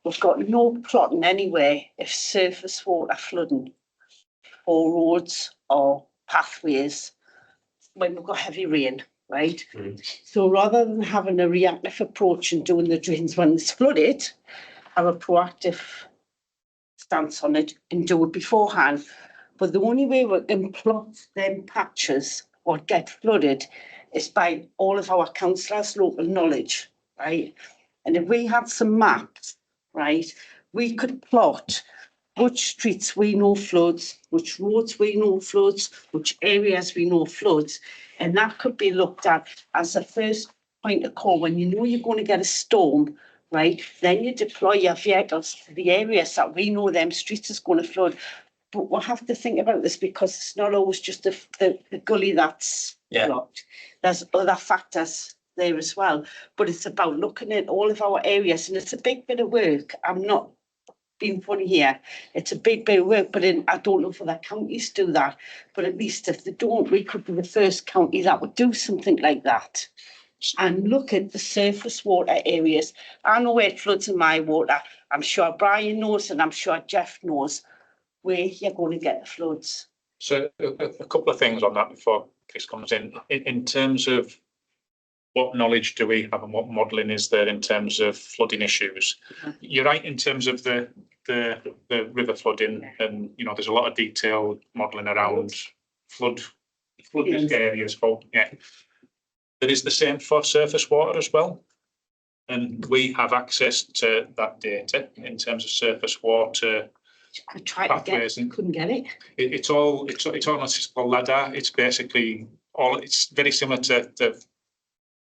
We've got no plotting anywhere if surface water flooding or roads or pathways when we've got heavy rain, right? So rather than having a reactive approach and doing the drains when it's flooded, have a proactive stance on it and do it beforehand. But the only way we can plot them patches or get flooded is by all of our councillors' local knowledge, right? And if we had some maps, right, we could plot which streets we know floods, which roads we know floods, which areas we know floods, and that could be looked at as a first point of call when you know you're going to get a storm. Right, then you deploy your vehicles to the areas that we know them streets is going to flood. But we'll have to think about this because it's not always just the gully that's blocked. There's other factors there as well. But it's about looking at all of our areas, and it's a big bit of work. I'm not being funny here. It's a big bit of work, but I don't know if other counties do that. But at least if they don't, we could be the first county that would do something like that. And look at the surface water areas. I know where it floods in my water. I'm sure Brian knows, and I'm sure Jeff knows where you're going to get the floods. So a couple of things on that before Chris comes in. In terms of what knowledge do we have and what modelling is there in terms of flooding issues? You're right in terms of the river flooding, and you know there's a lot of detailed modelling around flood risk areas. There is the same for surface water as well. And we have access to that data in terms of surface water. I tried to get it, couldn't get it. It's all on a system called LADAR. It's basically it's very similar to the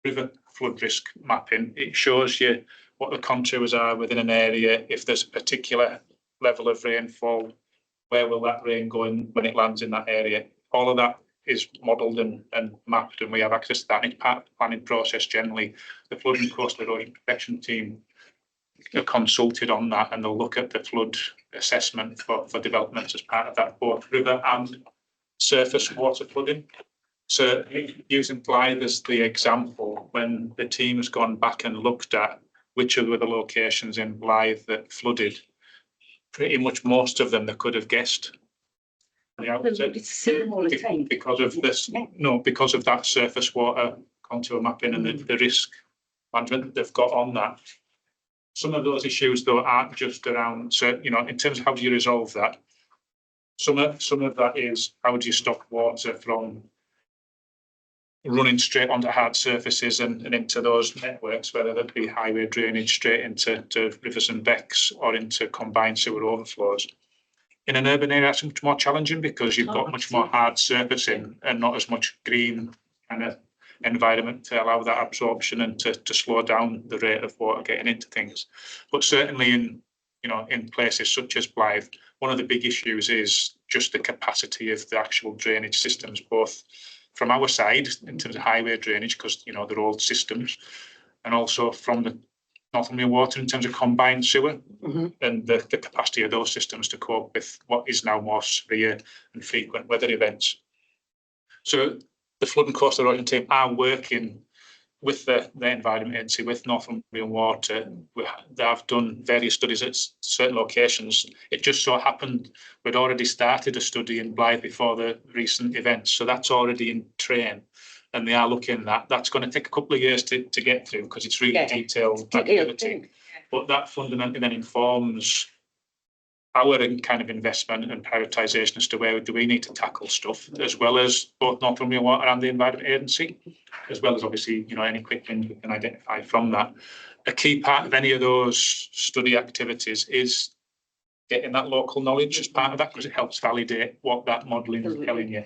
river flood risk mapping. It shows you what the contours are within an area. If there's a particular level of rainfall, where will that rain go in when it lands in that area? All of that is modelled and mapped, and we have access to that. And it's part of the planning process generally. The flood and coastal erosion protection team are consulted on that, and they'll look at the flood assessment for developments as part of that, both river and surface water flooding. So using Blythe as the example, when the team has gone back and looked at which were the locations in Blythe that flooded, pretty much most of them they could have guessed. Because of this, because of that surface water contour mapping and the risk management that they've got on that. Some of those issues though aren't just around, so you know, in terms of how do you resolve that, some of that is how do you stop water from running straight onto hard surfaces and into those networks, whether that be highway drainage straight into rivers and becks or into combined sewer overflows. In an urban area, that's much more challenging because you've got much more hard surfacing and not as much green kind of environment to allow that absorption and to slow down the rate of water getting into things. But certainly in places such as Blythe, one of the big issues is just the capacity of the actual drainage systems, both from our side in terms of highway drainage, because they're old systems, and also from the Northumbrian Water in terms of combined sewer and the capacity of those systems to cope with what is now more severe and frequent weather events. So the flood and coastal erosion team are working with the Environment Agency, with Northumbrian Water, they have done various studies at certain locations. It just so happened we'd already started a study in Blythe before the recent events, so that's already in train. And they are looking at that's going to take a couple of years to get through because it's really detailed activity. But that fundamentally then informs our kind of investment and prioritisation as to where do we need to tackle stuff, as well as both Northumbrian Water and the Environment Agency, as well as obviously, you know, any quick wins we can identify from that. A key part of any of those study activities is getting that local knowledge as part of that, because it helps validate what that modelling is telling you.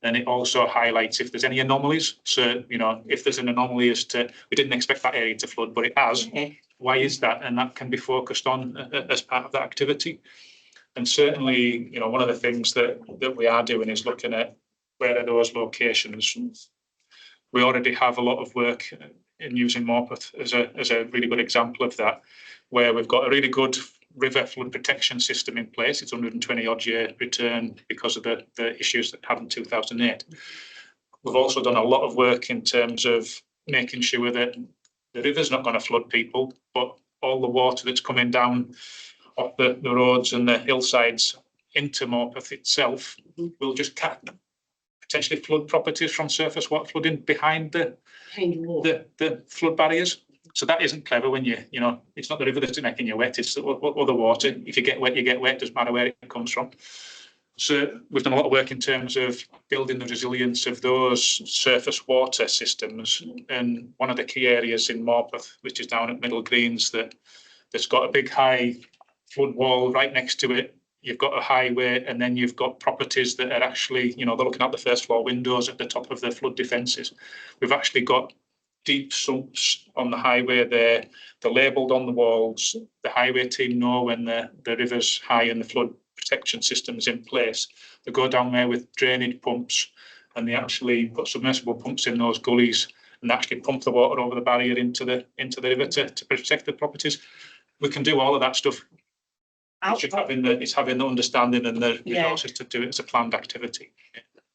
And it also highlights if there's any anomalies. So, you know, if there's an anomaly as to, we didn't expect that area to flood, but it has. Why is that? And that can be focused on as part of that activity. And certainly, you know, one of the things that we are doing is looking at where are those locations. We already have a lot of work in using Morpeth as a really good example of that, where we've got a really good river flood protection system in place. It's 120 odd year return because of the issues that happened in 2008. We've also done a lot of work in terms of making sure that the river's not going to flood people, but all the water that's coming down off the roads and the hillsides into Morpeth itself will just potentially flood properties from surface water flooding behind the flood barriers. So that isn't clever when you know, it's not the river that's making you wet, it's the other water. If you get wet, you get wet, doesn't matter where it comes from. So we've done a lot of work in terms of building the resilience of those surface water systems. And one of the key areas in Morpeth, which is down at Middle Greens, that's got a big high flood wall right next to it. You've got a highway, and then you've got properties that are actually, you know, they're looking at the first floor windows at the top of the flood defences. We've actually got deep sumps on the highway there. They're labelled on the walls. The highway team know when the river's high and the flood protection system's in place. They go down there with drainage pumps, and they actually put submersible pumps in those gullies and actually pump the water over the barrier into the river to protect the properties. We can do all of that stuff. It's having the understanding and the resources to do it as a planned activity.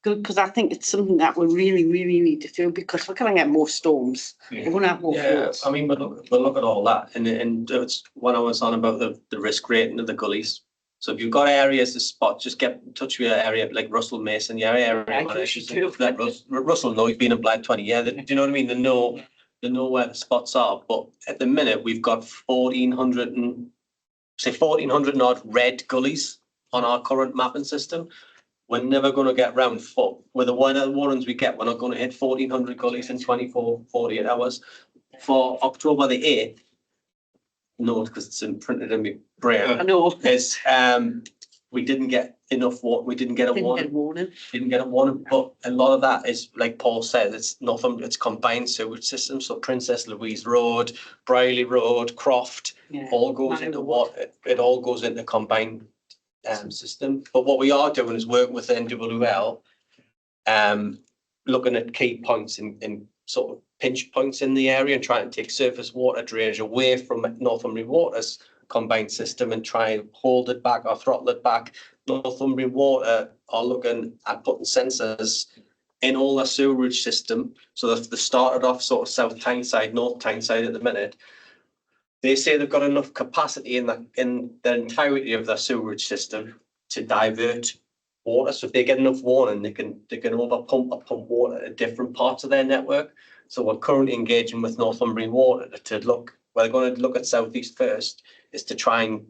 Good, because I think it's something that we really, really need to do, because we're going to get more storms. We're going to have more floods. I mean, but look at all that, and it's when I was on about the risk rating of the gullies. So if you've got areas to spot, just get in touch with your area, like Russell Mason, your area. Russell know he's been in Blythe 20 years. Do you know what I mean? They know where the spots are. But at the minute, we've got 1,400 odd red gullies on our current mapping system. We're never going to get round foot. With the warnings we get, we're not going to hit 1,400 gullies in 48 hours. For October the 8th, no, because it's imprinted in my brain. I know. Is we didn't get enough water. We didn't get a warning. Didn't get a warning. But a lot of that is, like Paul said, it's nothing. It's combined sewage systems. So Princess Louise Road, Briley Road, Croft, all goes into water. It all goes into combined system. But what we are doing is working with NWL, looking at key points in sort of pinch points in the area and trying to take surface water drainage away from Northumbrian Water's combined system and try and hold it back or throttle it back. Northumbrian Water are looking at putting sensors in all their sewerage system. So they started off sort of South Tyneside, North Tyneside at the minute. They say they've got enough capacity in the entirety of their sewerage system to divert water. So if they get enough warning, they can over pump water at different parts of their network. So we're currently engaging with Northumbrian Water to look. We're going to look at South East first, is to try and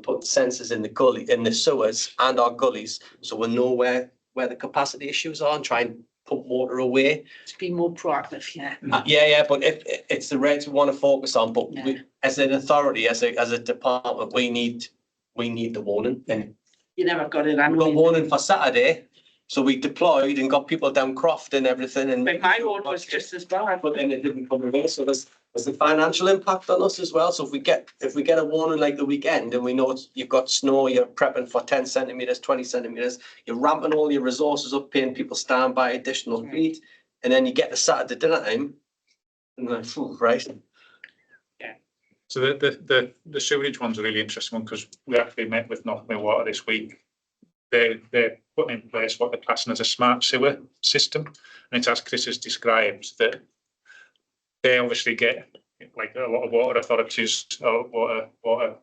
put sensors in the sewers and our gullies, so we'll know where the capacity issues are and try and pump water away. To be more proactive, yeah. But if it's the reds we want to focus on, but we, as an authority, as a department, we need the warning. And you never got it. We got warning for Saturday, so we deployed and got people down Croft and everything. And but my road was just as bad. But then it didn't come away. So there's the financial impact on us as well. So if we get a warning like the weekend and we know you've got snow, you're prepping for 10 centimetres, 20 centimetres, you're ramping all your resources up, paying people standby additional feed, and then you get to Saturday dinner time, and then right. So the sewerage one's a really interesting one, because we actually met with Northumbrian Water this week. They're putting in place what they're classing as a smart sewer system, and it's as Chris has described, that they obviously get, like a lot of water authorities or water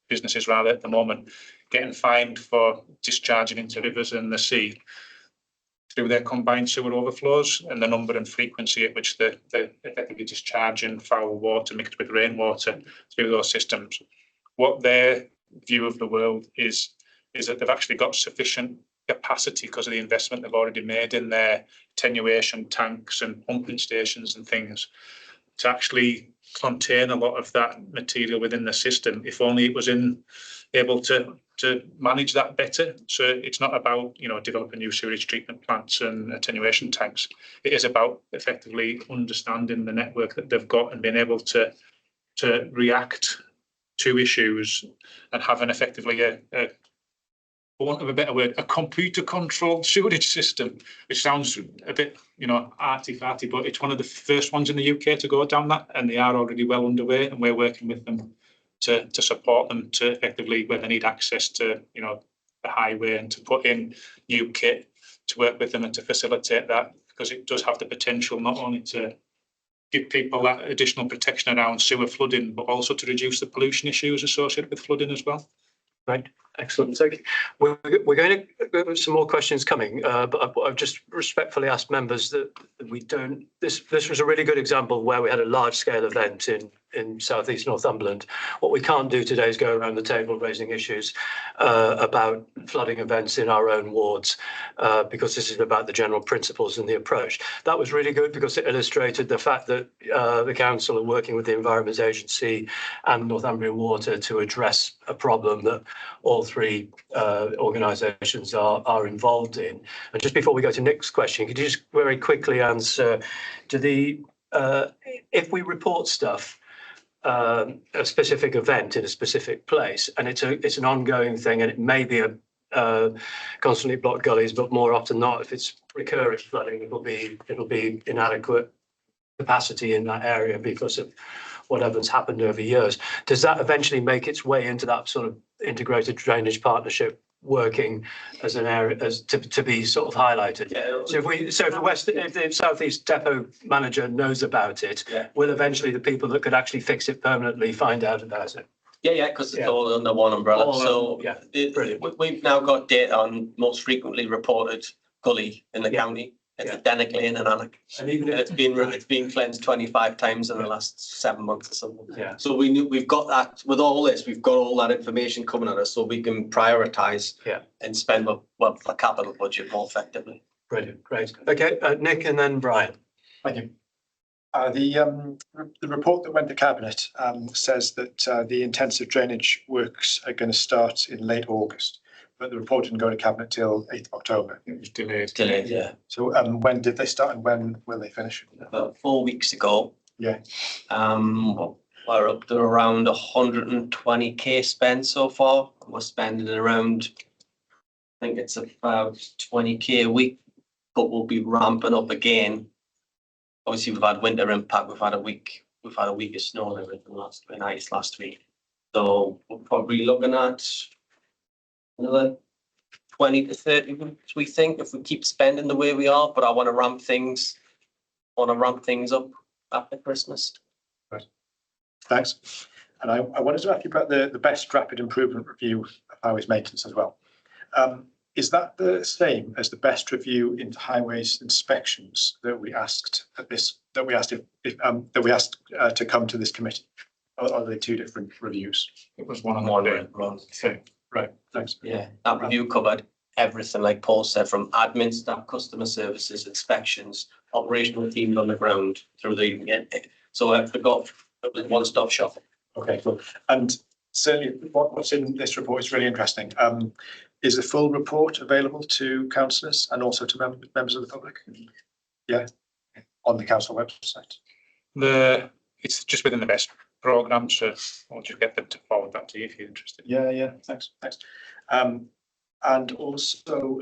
businesses rather at the moment, getting fined for discharging into rivers and the sea through their combined sewer overflows, and the number and frequency at which they're effectively discharging foul water mixed with rainwater through those systems. What their view of the world is that they've actually got sufficient capacity because of the investment they've already made in their attenuation tanks and pumping stations and things to actually contain a lot of that material within the system, if only it was able to manage that better. So it's not about, you know, developing new sewage treatment plants and attenuation tanks. It is about effectively understanding the network that they've got and being able to react to issues and having effectively for want of a better word, a computer-controlled sewerage system, which sounds a bit, you know, arty-farty, but it's one of the first ones in the UK to go down that, and they are already well underway, and we're working with them to support them to effectively, where they need access to, you know, the highway, and to put in new kit to work with them and to facilitate that, because it does have the potential not only to give people that additional protection around sewer flooding, but also to reduce the pollution issues associated with flooding as well. Right, excellent. So we're going to go some more questions coming, but I've just respectfully asked members that we don't. This was a really good example where we had a large scale event in southeast Northumberland. What we can't do today is go around the table raising issues about flooding events in our own wards, because this is about the general principles and the approach. That was really good because it illustrated the fact that the council are working with the Environment Agency and Northumbrian Water to address a problem that all three organisations are involved in. And just before we go to Nick's question, could you just very quickly answer, if we report stuff, a specific event in a specific place, and it's an ongoing thing, and it may be a constantly blocked gullies, but more often not, if it's recurring flooding, it'll be inadequate capacity in that area because of whatever's happened over years. Does that eventually make its way into that sort of integrated drainage partnership working as an area to be sort of highlighted? Yeah. If the Southeast Depot manager knows about it, will eventually the people that could actually fix it permanently find out about it? Yeah, because it's all under one umbrella. Brilliant. We've now got data on most frequently reported gully in the county. It's a Dennick Lane in Annick. And even if It's been cleansed 25 times in the last 7 months or something. Yeah. So we've got that with all this. We've got all that information coming at us, so we can prioritise and spend the capital budget more effectively. Brilliant, great. Okay, Nick, and then Brian. Thank you. The report that went to Cabinet says that the intensive drainage works are going to start in late August, but the report didn't go to Cabinet till 8th of October. It was delayed. Delayed, yeah. So when did they start and when will they finish? About 4 weeks ago. Yeah. We're up to around 120k spent so far. We're spending around, I think it's about 20k a week, but we'll be ramping up again. Obviously, we've had winter impact. We've had a week of snow and everything last week. So we're probably looking at another 20 to 30 weeks, we think, if we keep spending the way we are. But I want to ramp things up after Christmas. Right. Thanks. And I wanted to ask you about the best rapid improvement review of highways maintenance as well. Is that the same as the best review into highways inspections that we asked to come to this committee? Or are they two different reviews? It was one on One one day. run. Right, thanks. Yeah, that review covered everything, like Paul said, from admin staff, customer services, inspections, operational teams on the ground through the. So I forgot, it was one-stop shop. Okay, cool. And certainly what's in this report is really interesting. Is the full report available to councillors and also to members of the public? Yeah, on the council website. It's just within the best programme, so I'll just get them to forward that to you if you're interested. Yeah, thanks. And also,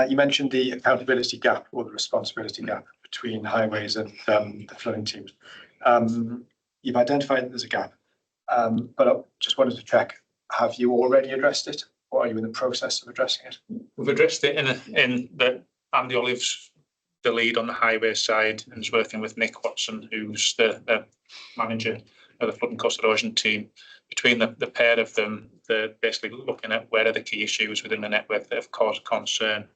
you mentioned the accountability gap or the responsibility gap between highways and the flooding teams. You've identified that there's a gap, but I just wanted to check, have you already addressed it, or are you in the process of addressing it? We've addressed it in the Andy Olive's the lead on the highway side and is working with Nick Watson, who's the manager of the flood and coast erosion team. Between the pair of them, they're basically looking at where are the key issues within the network that have caused concern,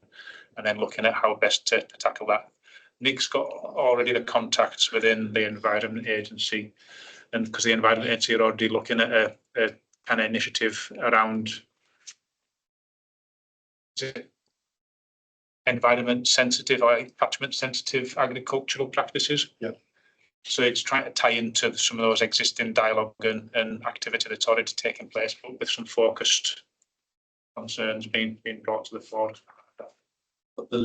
and then looking at how best to tackle that. Nick's got already the contacts within the Environment Agency, and because the Environment Agency are already looking at a kind of initiative around environment sensitive or catchment sensitive agricultural practices. Yeah. So it's trying to tie into some of those existing dialogue and activity that's already taking place, but with some focused concerns being brought to the fore. But the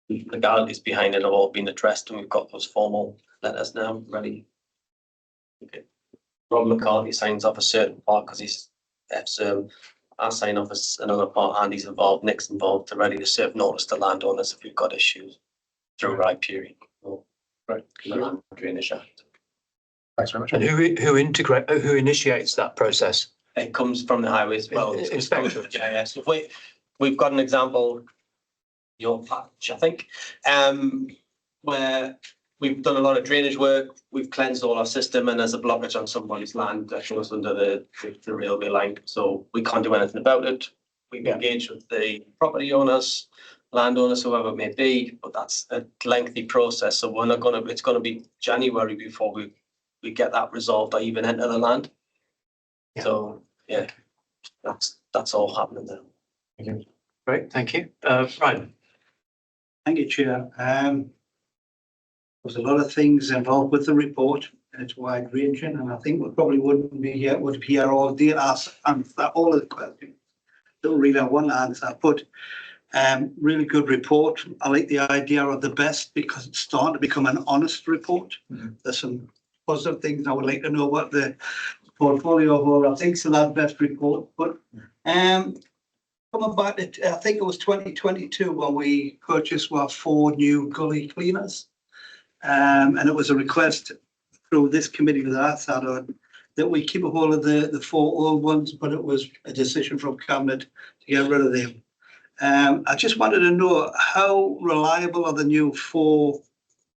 legalities behind it have all been addressed, and we've got those formal letters now ready. Okay. Rob McCarthy signs off a certain part because he's I sign off as another part, and he's involved, Nick's involved, to ready to serve notice to landowners if we've got issues through riparian or Right. the Land Drainage Act. Thanks very much. And who initiates that process? It comes from the highways. Well, it's Inspectorate. Yeah. So we've got an example, your patch, I think, where we've done a lot of drainage work. We've cleansed all our system, and there's a blockage on somebody's land that goes under the railway line. So we can't do anything about it. We've engaged with the property owners, landowners, whoever it may be, but that's a lengthy process. So we're not going to. It's going to be January before we get that resolved or even enter the land. Yeah. So yeah, that's all happening now. Thank you. Great, thank you. Ryan. Thank you, Chair. There's a lot of things involved with the report, and it's wide ranging, and I think we probably would be here all day to answer all of the questions. Don't really have one answer, but really good report. I like the idea of the best because it's starting to become an honest report. There's some positive things I would like to know what the portfolio of all I think so that best report. But coming back to, I think it was 2022 when we purchased our 4 new gully cleaners. And it was a request through this committee that I sat on that we keep a hold of the 4 old ones, but it was a decision from Cabinet to get rid of them. I just wanted to know how reliable are the new 4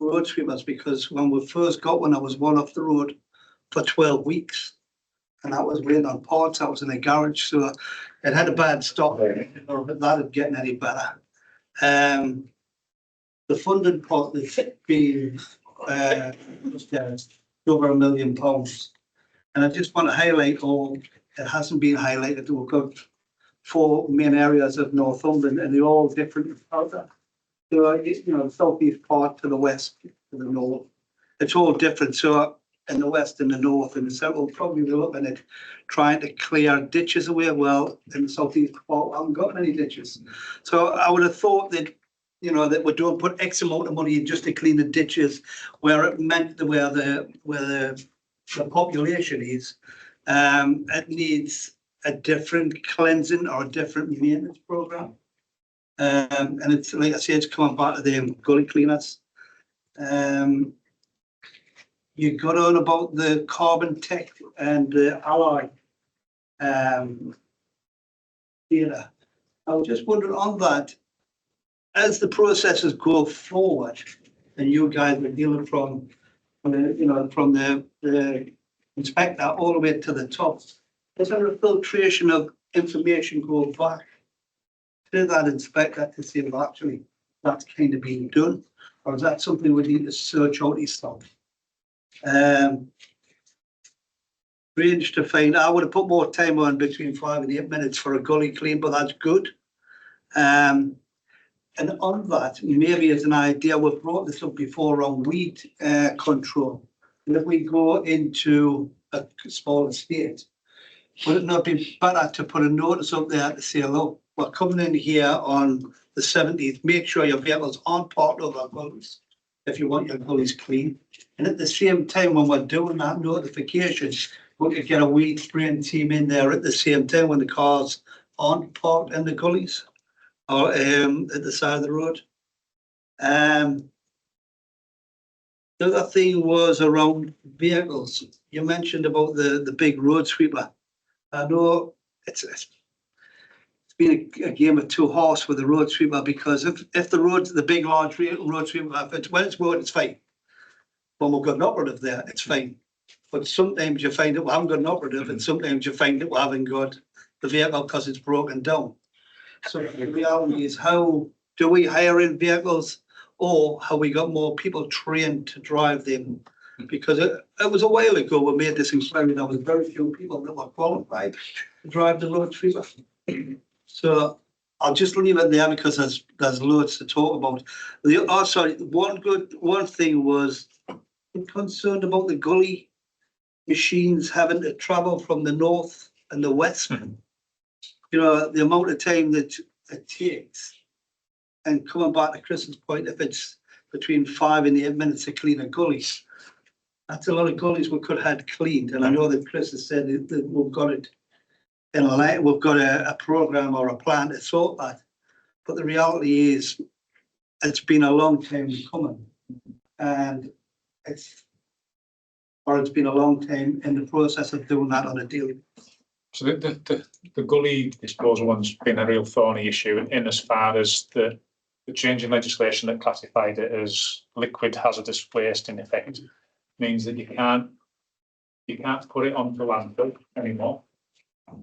road sweepers, because when we first got one, I was one off the road for 12 weeks. And that was waiting on parts. I was in a garage, so it had a bad stop. But that is getting any better. The funding part, the being over £1 million. And I just want to highlight, it hasn't been highlighted, we've got 4 main areas of Northumberland, and they're all different. So, the southeast part to the west, to the north, it's all different. So in the west and the north and the south, we'll probably be looking at trying to clear ditches away. Well, in the southeast part, we haven't got many ditches. So I would have thought that, that we don't put X amount of money in just to clean the ditches where it meant where the population is. It needs a different cleansing or a different maintenance program. And it's like I say, it's coming back to the gully cleaners. You got on about the carbon tech and the alloy data. I was just wondering on that, as the processes go forward, and you guys are dealing from the inspector all the way to the top, is there a filtration of information going back to that inspector to see if actually that's kind of being done, or is that something we need to search out yourself? Range to find. I would have put more time on between 5 and 8 minutes for a gully clean, but that's good. And on that, maybe as an idea, we've brought this up before on weed control. And if we go into a small estate, would it not be better to put a notice up there to say, look, we're coming in here on the 17th, make sure your vehicles aren't parked over our gullies if you want your gullies clean. And at the same time, when we're doing that notification, we could get a weed spraying team in there at the same time when the cars aren't parked in the gullies or at the side of the road. The other thing was around vehicles. You mentioned about the big road sweeper. I know it's been a game of two horse with the road sweeper, because if the road, the big large road sweeper, when it's working, it's fine. When we've got an operative there, it's fine. But sometimes you find that we haven't got an operative, and sometimes you find that we haven't got the vehicle because it's broken down. So the reality is, how do we hire in vehicles, or have we got more people trained to drive them? Because it was a while ago we made this inquiry, there was very few people that were qualified to drive the road sweeper. So I'll just leave it there because there's loads to talk about. One thing was, I'm concerned about the gully machines having to travel from the north and the west. You know, the amount of time that it takes, and coming back to Chris's point, if it's between 5 and 8 minutes to clean a gully, that's a lot of gullies we could have had cleaned. And I know that Chris has said that we've got it in a line, we've got a program or a plan to sort that. But the reality is, it's been a long time coming, and it's been a long time in the process of doing that on a daily basis. So the gully disposal one's been a real thorny issue in as far as the change in legislation that classified it as liquid hazardous waste, in effect, means that you can't put it onto landfill anymore.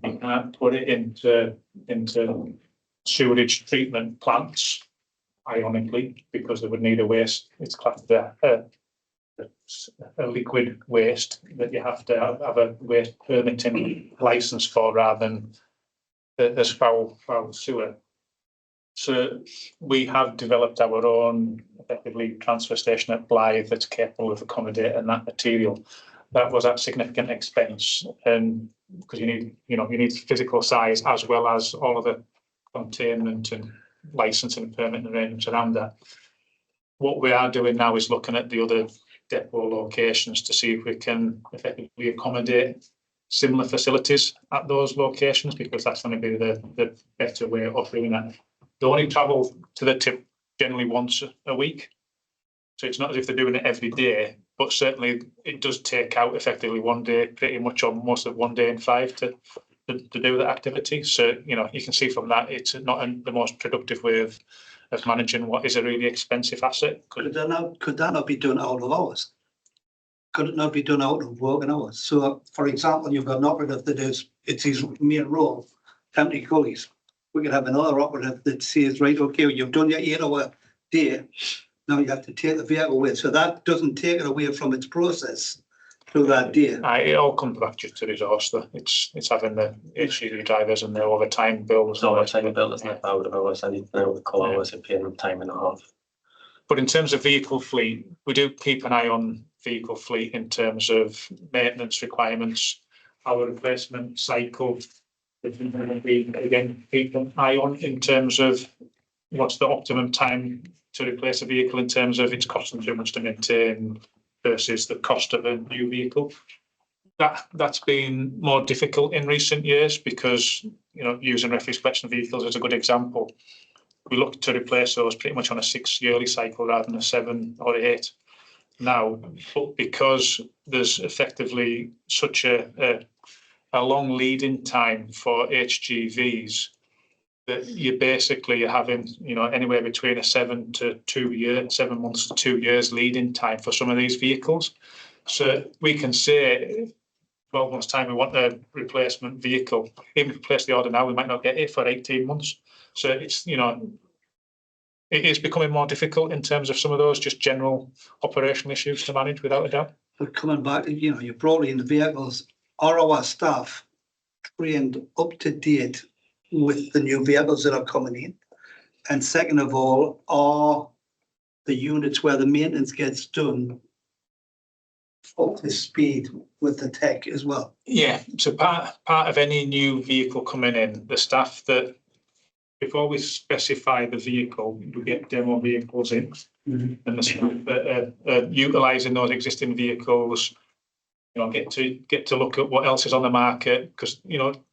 You can't put it into sewerage treatment plants, ironically, because they would need a waste. It's classed a liquid waste that you have to have a waste permitting license for, rather than as foul sewer. So we have developed our own effectively transfer station at Blythe that's capable of accommodating that material. That was at significant expense, and because you need physical size as well as all of the containment and licensing and permitting arrangements around that. What we are doing now is looking at the other depot locations to see if we can effectively accommodate similar facilities at those locations, because that's going to be the better way of doing that. They only travel to the tip generally once a week, so it's not as if they're doing it every day, but certainly it does take out effectively one day, pretty much on most of 1 day in 5 to do that activity. So you can see from that it's not the most productive way of managing what is a really expensive asset. Could that not be done out of hours? Could it not be done out of working hours? So, for example, you've got an operative that it's his main role, empty gullies. We could have another operative that says, right, okay, you've done your 8-hour day, now you have to take the vehicle away. So that doesn't take it away from its process through that day. It all comes back just to resource. It's having the HGV drivers and their overtime bills. Overtime bill, isn't it? Out of hours, anything out of the call hours and paying them time and a half. But in terms of vehicle fleet, we do keep an eye on vehicle fleet in terms of maintenance requirements, our replacement cycle. We again keep an eye on in terms of what's the optimum time to replace a vehicle in terms of it's costing too much to maintain versus the cost of a new vehicle. That's been more difficult in recent years because using refuse collection vehicles is a good example. We look to replace those pretty much on a 6-yearly cycle rather than a 7 or 8 now, but because there's effectively such a long lead-in time for HGVs that you basically are having anywhere between a 7 months to 2 years lead-in time for some of these vehicles. So we can say 12 months time we want a replacement vehicle. Even if we place the order now, we might not get it for 18 months. So it's it is becoming more difficult in terms of some of those just general operational issues to manage, without a doubt. But coming back, you brought in the vehicles. Are our staff trained up to date with the new vehicles that are coming in? And second of all, are the units where the maintenance gets done up to speed with the tech as well? Yeah, so part of any new vehicle coming in, the staff that, before we specify the vehicle, we get demo vehicles in, and the staff that are utilising those existing vehicles, get to look at what else is on the market, because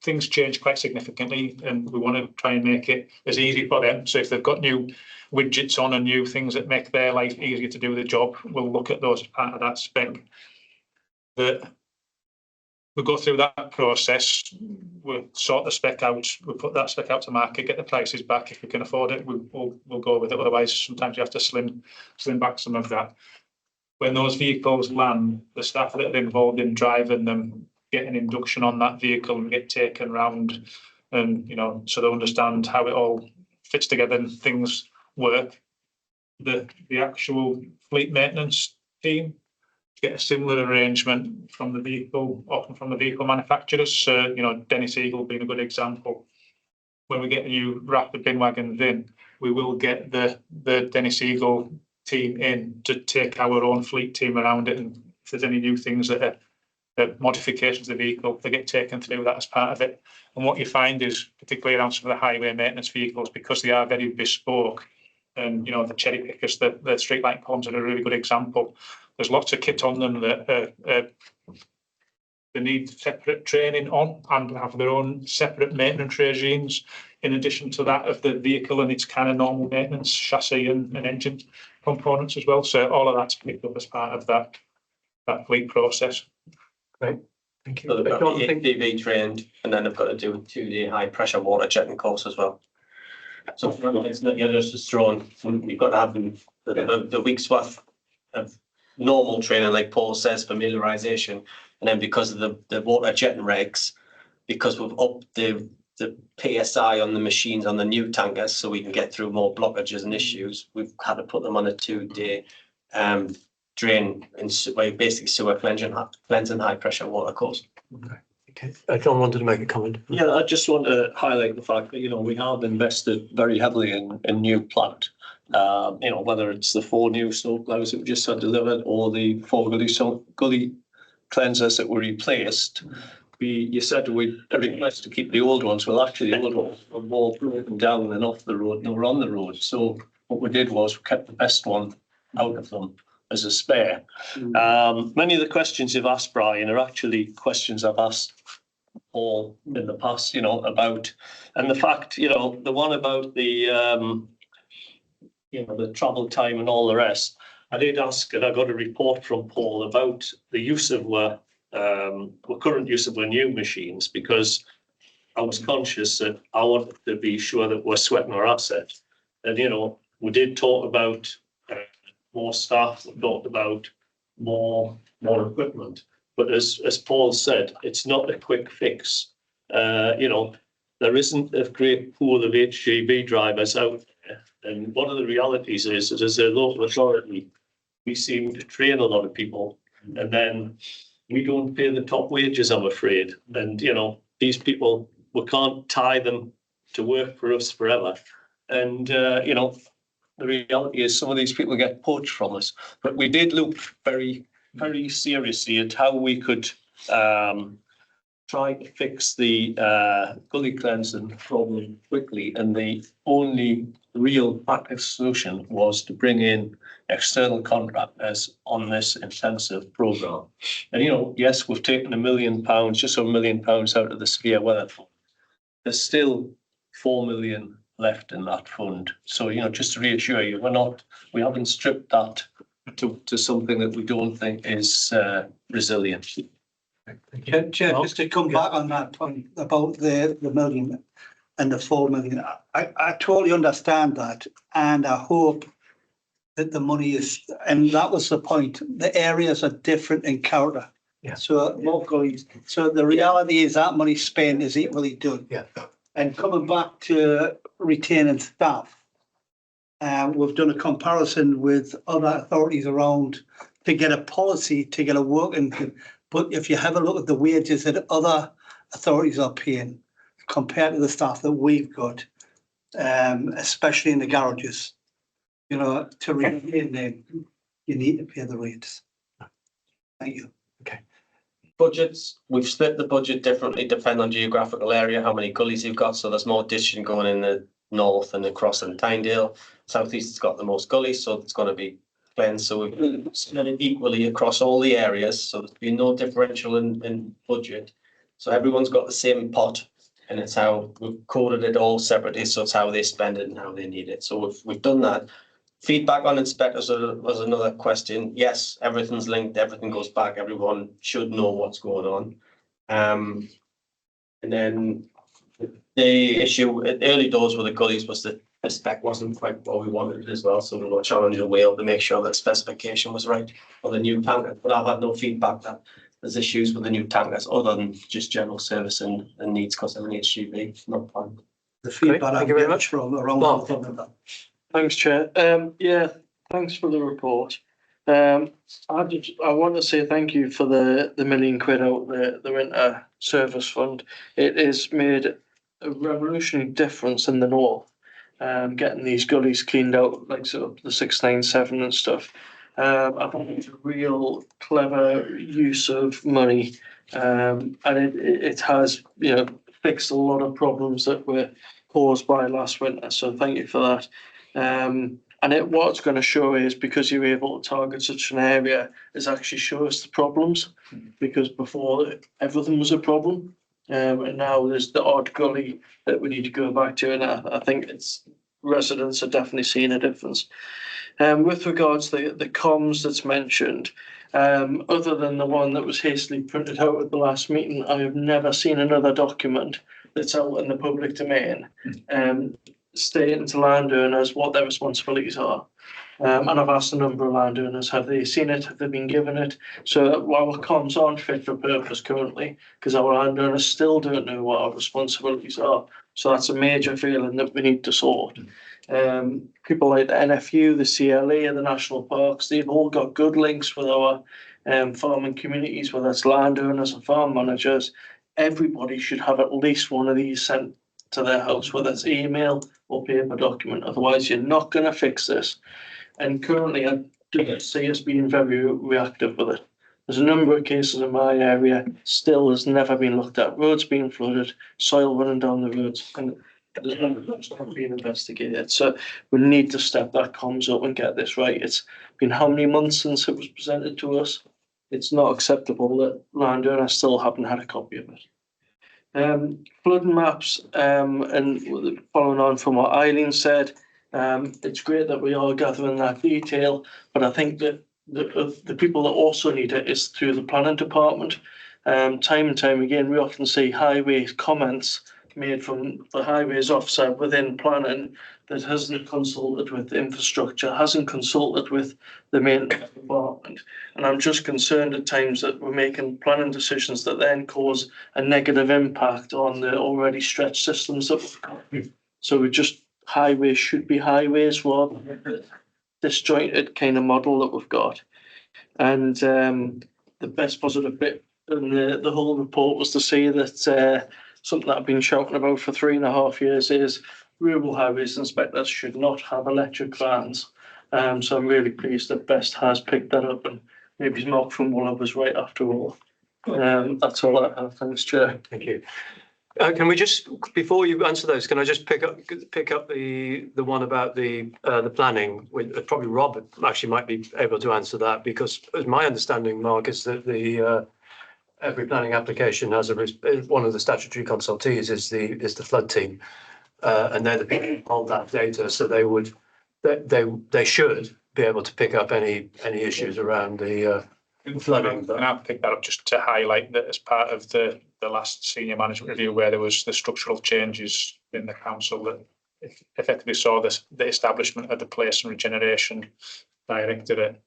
things change quite significantly, and we want to try and make it as easy for them. So if they've got new widgets on and new things that make their life easier to do the job, we'll look at those as part of that spec. we go through that process, we'll sort the spec out, we'll put that spec out to market, get the prices back. If we can afford it, we'll go with it. Otherwise, sometimes you have to slim back some of that. When those vehicles land, the staff that are involved in driving them get an induction on that vehicle and get taken around, and so they understand how it all fits together and things work. The actual fleet maintenance team get a similar arrangement from the vehicle, often from the vehicle manufacturers. Dennis Eagle being a good example. When we get the new rapid bin wagons in, we will get the Dennis Eagle team in to take our own fleet team around it, and if there's any new things that are modifications of the vehicle, they get taken through that as part of it. And what you find is, particularly around some of the highway maintenance vehicles, because they are very bespoke, and the cherry pickers, the street light columns are a really good example. There's lots of kit on them that they need separate training on and have their own separate maintenance regimes, in addition to that of the vehicle and its kind of normal maintenance, chassis and engine components as well. So all of that's picked up as part of that fleet process. Great, thank you. So they've got John, to think- be DV trained, and then they've got to do a 2-day high pressure water jetting course as well. So it's not just thrown. You've got to have the week's worth of normal training, like Paul says, familiarisation, and then because of the water jetting regs, because we've upped the PSI on the machines on the new tankers, so we can get through more blockages and issues, we've had to put them on a 2-day drain and basically sewer cleansing high pressure water course. Okay, John wanted to make a comment. Yeah, I just want to highlight the fact that, we have invested very heavily in new plant. Whether it's the 4 new snowplows that we just had delivered or the 4 gully cleansers that were replaced. You said we request to keep the old ones. Well, actually, the old ones were more broken down than off the road, and they were on the road. So what we did was we kept the best one out of them as a spare. Many of the questions you've asked, Brian, are actually questions I've asked Paul in the past, about, and the fact, the one about the travel time and all the rest. I did ask, and I got a report from Paul about the use of current use of our new machines, because I was conscious that I wanted to be sure that we're sweating our asset. And, we did talk about more staff, we talked about more equipment. But as Paul said, it's not a quick fix. There isn't a great pool of HGV drivers out there. And one of the realities is that as a local authority, we seem to train a lot of people, and then we don't pay the top wages, I'm afraid. And, these people, we can't tie them to work for us forever. And, the reality is some of these people get poached from us. But we did look very, very seriously at how we could try to fix the gully cleansing problem quickly. And the only real practical solution was to bring in external contractors on this intensive programme. And, yes, we've taken £1 million, just over £1 million out of the severe weather fund. There's still 4 million left in that fund. So, just to reassure you, we haven't stripped that to something that we don't think is resilient. Chair, just to come back on that point about the million and the 4 million, I totally understand that, and I hope that the money is, and that was the point, the areas are different in character. Yeah. So locally, so the reality is that money spent is equally done. Yeah. And coming back to retaining staff, we've done a comparison with other authorities around to get a policy, to get a working. But if you have a look at the wages that other authorities are paying compared to the staff that we've got, especially in the garages, to retain them, you need to pay the rates. Thank you. Budgets, we've split the budget differently depending on geographical area, how many gullies you've got. So there's more ditching going in the north and across in Tynedale. Southeast has got the most gullies, so it's going to be cleansed. So we've split it equally across all the areas. So there's been no differential in budget. So everyone's got the same pot, and it's how we've coded it all separately. So it's how they spend it and how they need it. So we've done that. Feedback on inspectors was another question. Yes, everything's linked, everything goes back, everyone should know what's going on. And then the issue at early doors with the gullies was that the spec wasn't quite what we wanted as well. So we were challenging Whale to make sure that specification was right for the new tanker. But I've had no feedback that there's issues with the new tankers other than just general service and needs because of an HGV, not planned. The feedback thank you very much. from around. Mark. Thanks, Chair. Yeah, thanks for the report. I want to say thank you for the £1 million out the winter service fund. It has made a revolutionary difference in the north. Getting these gullies cleaned out, like sort of the 697 and stuff. I think it's a real clever use of money, and it has fixed a lot of problems that were caused by last winter. So thank you for that. And what it's going to show is, because you're able to target such an area, is actually show us the problems, because before everything was a problem, and now there's the odd gully that we need to go back to, and I think residents are definitely seeing a difference. With regards to the comms that's mentioned, other than the one that was hastily printed out at the last meeting, I have never seen another document that's out in the public domain stating to landowners what their responsibilities are. And I've asked a number of landowners, have they seen it? Have they been given it? So our comms aren't fit for purpose currently, because our landowners still don't know what our responsibilities are. So that's a major failing that we need to sort. People like the NFU, the CLA, and the national parks, they've all got good links with our farming communities, whether it's landowners and farm managers. Everybody should have at least one of these sent to their house, whether it's email or paper document. Otherwise, you're not going to fix this. And currently, I don't see us being very reactive with it. There's a number of cases in my area still has never been looked at. Roads being flooded, soil running down the roads, and there's not being investigated. So we need to step that comms up and get this right. It's been how many months since it was presented to us? It's not acceptable that landowners still haven't had a copy of it. Flooding maps, and following on from what Eileen said, it's great that we are gathering that detail, but I think that the people that also need it is through the planning department. Time and time again, we often see highway comments made from the highways officer within planning that hasn't consulted with infrastructure, hasn't consulted with the maintenance department. And I'm just concerned at times that we're making planning decisions that then cause a negative impact on the already stretched systems that we've got. So highways should be highways rather than disjointed kind of model that we've got. And the best positive bit in the whole report was to see that something that I've been shouting about for 3.5 years is rural highways inspectors should not have electric vans. So I'm really pleased that Best has picked that up, and maybe Mark from Wooler was right after all. That's all I have. Thanks, Chair. Thank you. Can we just, before you answer those, can I just pick up the one about the planning? Probably Rob actually might be able to answer that, because as my understanding, Mark, is that the every planning application has one of the statutory consultees is the flood team, and they're the people who hold that data, so they should be able to pick up any issues around the flooding. And I'll pick that up just to highlight that as part of the last senior management review, where there was the structural changes in the council that effectively saw the establishment of the Place and Regeneration Directorate,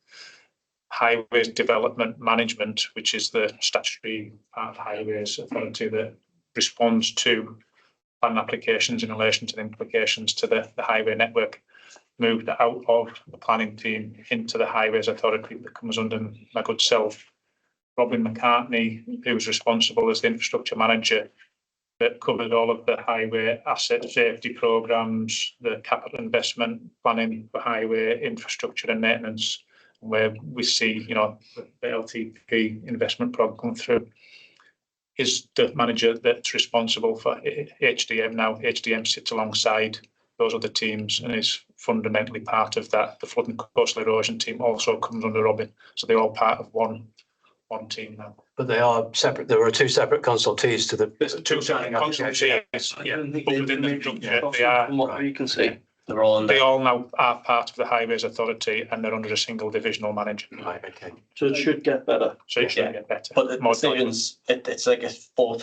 Highways Development Management, which is the statutory part of Highways Authority that responds to planning applications in relation to the implications to the highway network, moved out of the planning team into the Highways Authority that comes under my good self. Robin McCartney, who was responsible as the infrastructure manager, that covered all of the highway asset safety programmes, the capital investment planning for highway infrastructure and maintenance, where we see, the LTP investment programme come through, is the manager that's responsible for HDM now. HDM sits alongside those other teams and is fundamentally part of that. The flood and coastal erosion team also comes under Robin, so they're all part of one team now. But they are separate. There are two separate consultees to the. There's two separate consultees, yeah, but within the structure they are. From what we can see. They're all in They there. all now are part of the Highways Authority and they're under a single divisional manager. Right, okay. So it should get better. So it should Yeah. get better. But the More decisions, it's like a 4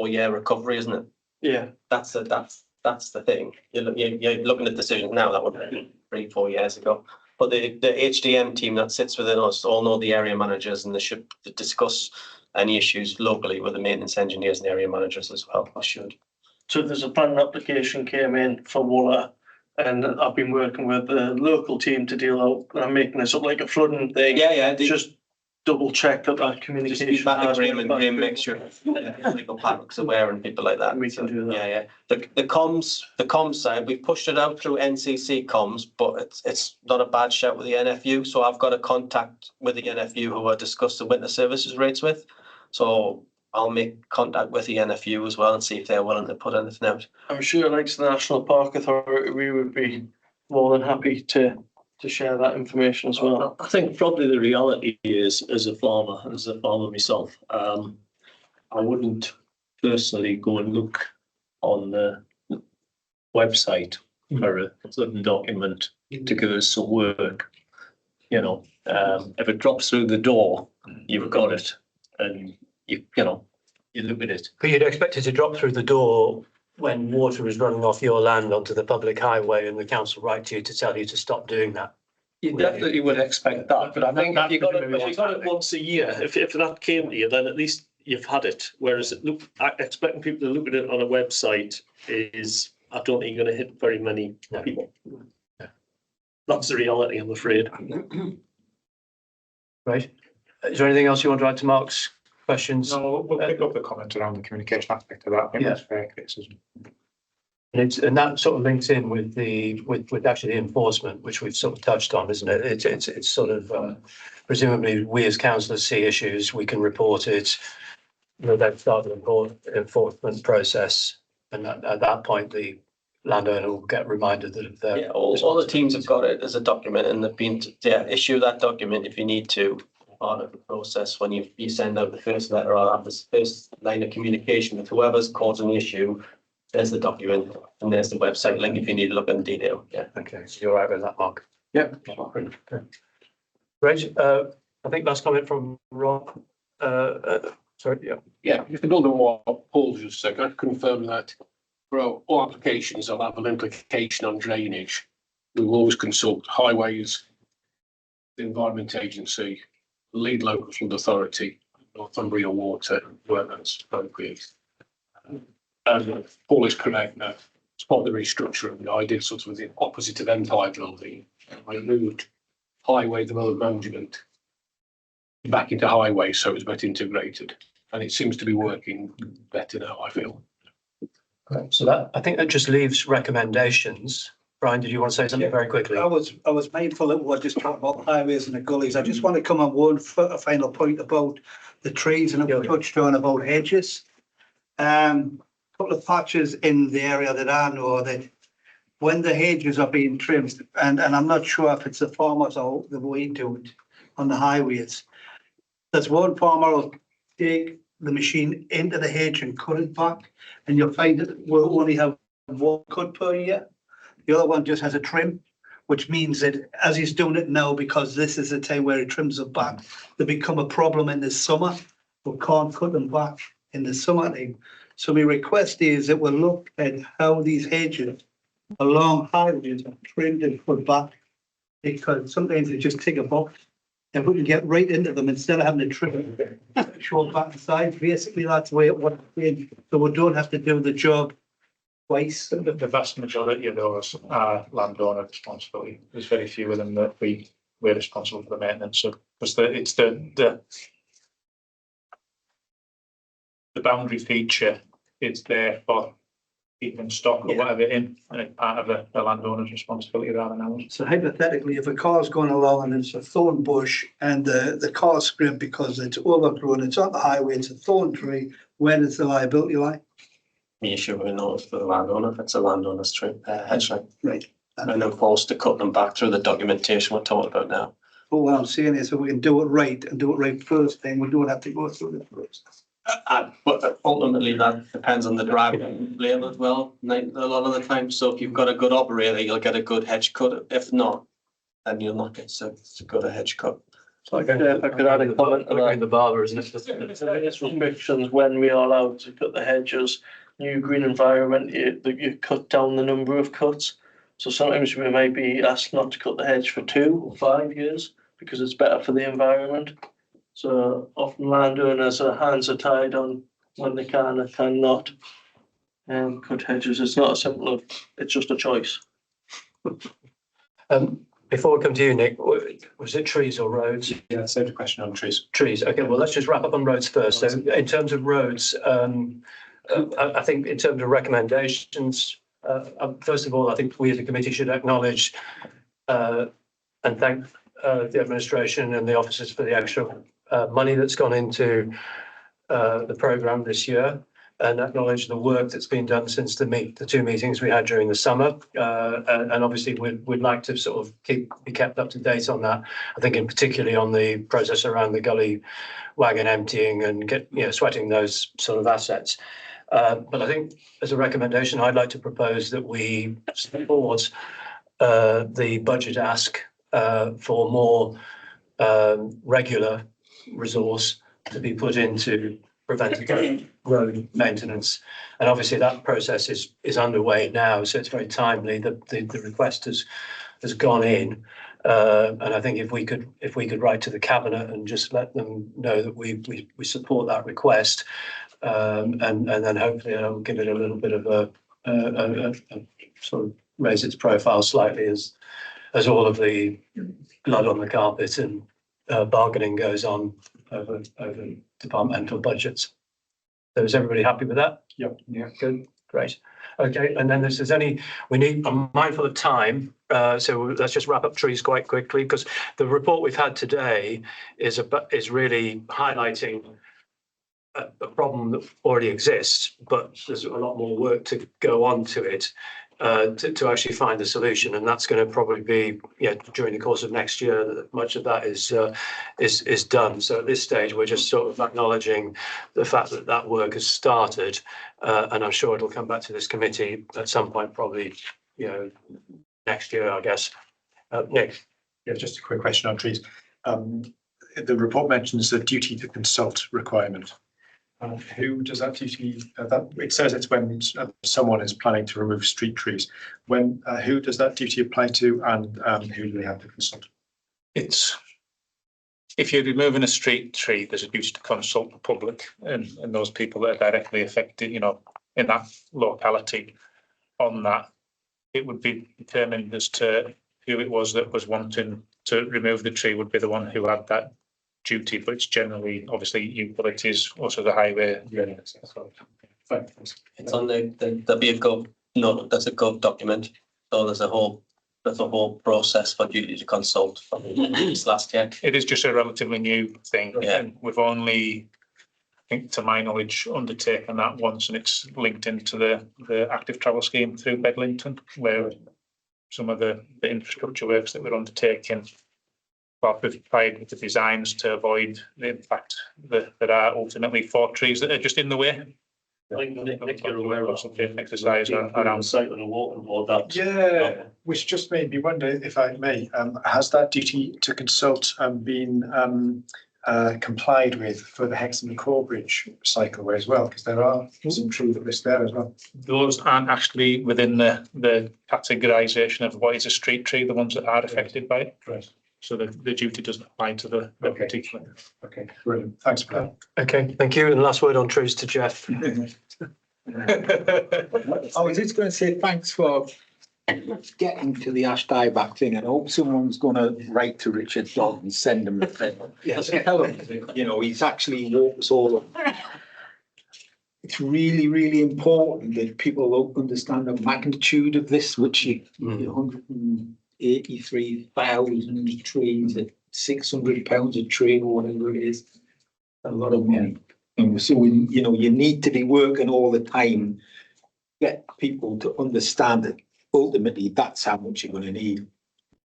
year recovery, isn't it? Yeah. That's the thing. You're looking at decisions now that were 3-4 years ago. But the HDM team that sits within us all know the area managers and they should discuss any issues locally with the maintenance engineers and area managers as well. I should. So there's a planning application came in for Wooler, and I've been working with the local team to deal out. I'm making this up like a flooding thing. Yeah. Just double check that Just communication. feed back to has Graham went and back Graham through. make sure legal Patrick's aware and people like that. We can do that. Yeah. The comms side, we've pushed it out through NCC comms, but it's not a bad shout with the NFU. So I've got a contact with the NFU who I discussed the winter services rates with. So I'll make contact with the NFU as well and see if they're willing to put anything out. I'm sure, like the National Park Authority, we would be more than happy to share that information as well. I think probably the reality is, as a farmer myself, I wouldn't personally go and look on the website for a certain document to give us some work. You know, if it drops through the door, you've got it, and you look at it. But you'd expect it to drop through the door when water is running off your land onto the public highway and the council write to you to tell you to stop doing that. You definitely would expect that, but I think if you got it once a year, if that came to you, then at least you've had it. Whereas expecting people to look at it on a website is, I don't think you're going to hit very many people. Yeah. That's the reality, I'm afraid. Right. Is there anything else you want to add to Mark's questions? No, we'll pick up the comment around the communication aspect of that. I think that's fair criticism. And that sort of links in with with actually the enforcement, which we've sort of touched on, isn't it? It's sort of presumably we as councillors see issues, we can report it. Then start the enforcement process, and at that point the landowner will get reminded that they're All the teams have got it as a document and they've been issue that document if you need to. Part of the process when you send out the first letter or have this first line of communication with whoever's causing the issue. There's the document and there's the website link if you need to look in detail. Yeah. Okay, so you're all right with that, Mark? Yep. Great. I think last comment from Rob. Sorry, yeah. Yeah, just to build on what Paul just said, I confirm that for all applications that have an implication on drainage, we will always consult highways, the Environment Agency, lead local flood authority, Northumbria Water, where that's appropriate. And Paul is correct that as part of the restructuring, I did sort of the opposite of Empire Building. I moved highway development management back into highway, so it was better integrated. And it seems to be working better now, I feel. So I think that just leaves recommendations. Brian, did you want to say something very quickly? I was mindful that we were just talking about highways and the gullies. I just want to come on one final point about the trees, and it was touched on about hedges. Couple of patches in the area that I know that when the hedges are being trimmed, and I'm not sure if it's the farmers or the way do it on the highways. There's one farmer will take the machine into the hedge and cut it back, and you'll find that we'll only have one cut per year. The other one just has a trim, which means that as he's doing it now, because this is the time where he trims it back, they become a problem in the summer. We can't cut them back in the summertime. So my request is that we'll look at how these hedges along highways are trimmed and put back, because sometimes they just take a box and we can get right into them instead of having to trim it short back and side. Basically, that's the way it works. So we don't have to do the job twice. The vast majority of those are landowner responsibility. There's very few of them that we're responsible for the maintenance of, because it's the boundary feature is there for keeping stock or whatever in, and it's part of a landowner's responsibility rather than ours. So hypothetically, if a car's going along and it's a thorn bush and the car's scraped because it's overgrown, it's on the highway, it's a thorn tree, where does the liability lie? The issue we know is for the landowner, if it's a landowner's tree, hedge line. Right. And then forced to cut them back through the documentation we're talking about now. But what I'm saying is, if we can do it right and do it right first, then we don't have to go through the process. But ultimately that depends on the driver label as well, a lot of the time. So if you've got a good operator, you'll get a good hedge cut. If not, then you'll not get so good a hedge cut. So if I could add a comment to that. The barber, isn't it? There's restrictions when we are allowed to cut the hedges. New green environment, you cut down the number of cuts. So sometimes we may be asked not to cut the hedge for 2 or 5 years because it's better for the environment. So often landowners' hands are tied on when they can and cannot cut hedges. It's not as simple as, it's just a choice. Before we come to you, Nick, was it trees or roads? Yeah, saved a question on trees. Trees. Okay, well, let's just wrap up on roads first. So in terms of roads, I think in terms of recommendations, first of all, I think we as a committee should acknowledge and thank the administration and the officers for the extra money that's gone into the programme this year, and acknowledge the work that's been done since the 2 meetings we had during the summer. And obviously we'd like to sort of be kept up to date on that. I think in particularly on the process around the gully wagon emptying and sweating those sort of assets. But I think as a recommendation, I'd like to propose that we support the budget ask for more regular resource to be put into preventive road maintenance. And obviously that process is underway now, so it's very timely. The request has gone in. And I think if we could write to the cabinet and just let them know that we support that request, and then hopefully it'll give it a little bit of a sort of raise its profile slightly as all of the blood on the carpet and bargaining goes on over departmental budgets. So is everybody happy with that? Yep. Yeah. Good. Great. Okay. And then if there's I'm mindful of time, so let's just wrap up trees quite quickly, because the report we've had today is really highlighting a problem that already exists, but there's a lot more work to go on to it to actually find a solution, and that's going to probably be during the course of next year that much of that is done. So at this stage we're just sort of acknowledging the fact that work has started, and I'm sure it'll come back to this committee at some point, probably next year, I guess. Nick. Yeah, just a quick question on trees. The report mentions the duty to consult requirement. Who does that duty? It says it's when someone is planning to remove street trees. Who does that duty apply to, and who do they have to consult? It's if you're removing a street tree, there's a duty to consult the public and those people that are directly affected, in that locality. On that, it would be determined as to who it was that was wanting to remove the tree would be the one who had that duty, but it's generally obviously utilities, also the highway. It's on the be a gov. No, that's a gov document. So there's a whole process for duty to consult from this last year. It is just a relatively new thing. Yeah. And we've only, I think to my knowledge, undertaken that once, and it's linked into the active travel scheme through Bedlington, where some of the infrastructure works that we're undertaking, well, we've tried with the designs to avoid the impact that are ultimately for trees that are just in the way. I think Nick, you're aware of something exercise around site on a walking board that. Yeah, which just made me wonder, if I may, has that duty to consult been complied with for the Hexham and Corbridge cycleway as well? Because there are some trees at risk there as well. Those aren't actually within the categorisation of what is a street tree, the ones that are affected by it. Right. So the duty doesn't apply to the particular. Okay, brilliant. Thanks for that. Okay, thank you. And last word on trees to Jeff. I was just going to say thanks for getting to the Ash Dieback thing, and I hope someone's going to write to Richard Dodd and send him a thing. Yes. Tell him, he's actually walked us all up. It's really, really important that people understand the magnitude of this, which 183,000 trees at £600 a tree or whatever it is. A lot of money. And so, you need to be working all the time, get people to understand that ultimately that's how much you're going to need.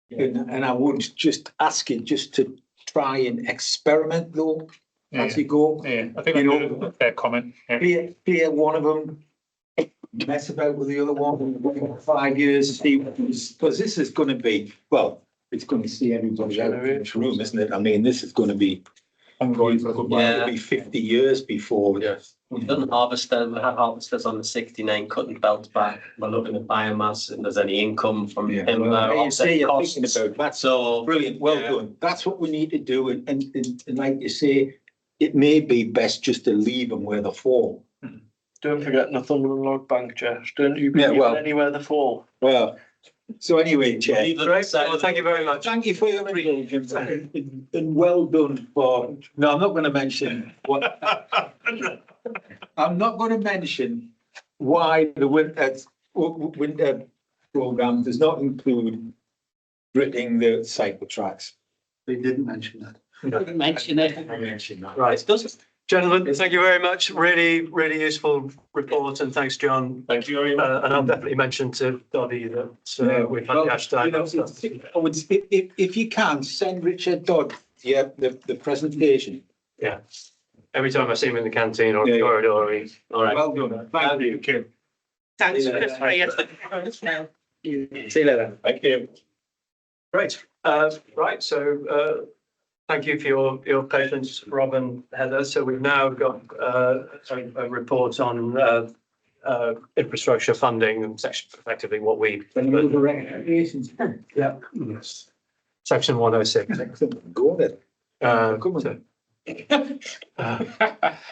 Yeah. And I would just ask you just to try and experiment though. as you go. Yeah, I think You that's know- a fair comment. Yeah. Clear one of them, mess about with the other one, 5 years, see, because this is gonna be, well, it's gonna see everybody out in this room, isn't it? I mean, this is gonna be, Ongoing for a good while. Yeah. it'll be 50 years before. Yes. We've done harvester, we had harvesters on the 69 cutting belts back. We're looking at biomass and there's any income from Yeah, timber, well, you offset say you're thinking costs. about that. So, Brilliant, well Yeah. done. That's what we need to do, and like you say, it may be best just to leave them where they fall. Don't forget Northumberland Log Bank, Jeff. Don't you Yeah, be well- anywhere they fall. Well, so anyway, Chair, leave them Great, aside. well, thank you very much. thank you for your indulgence and well done for, no, I'm not gonna mention what. I'm not gonna mention why the winter program does not include gritting the cycle tracks. They didn't mention that. Didn't mention it. I mentioned that. Right, It does, gentlemen, thank you very much. Really, really useful report, and thanks, John. Thank you very much. And I'll definitely mention to Doddy that we've had Well, the hashtag. you know, I would, if you can, send Richard Dodd, the presentation. Yeah. Every time I see him in the canteen or Yeah, yeah. corridor, he's. all right. Well done, thank you. Thanks, Yeah. Chris, for your. See you later. Thank you. Great. Right, so thank you for your patience, Rob and Heather. So we've now got a report on infrastructure funding, and effectively what we. Yeah. Section 106. Go on then. Come on.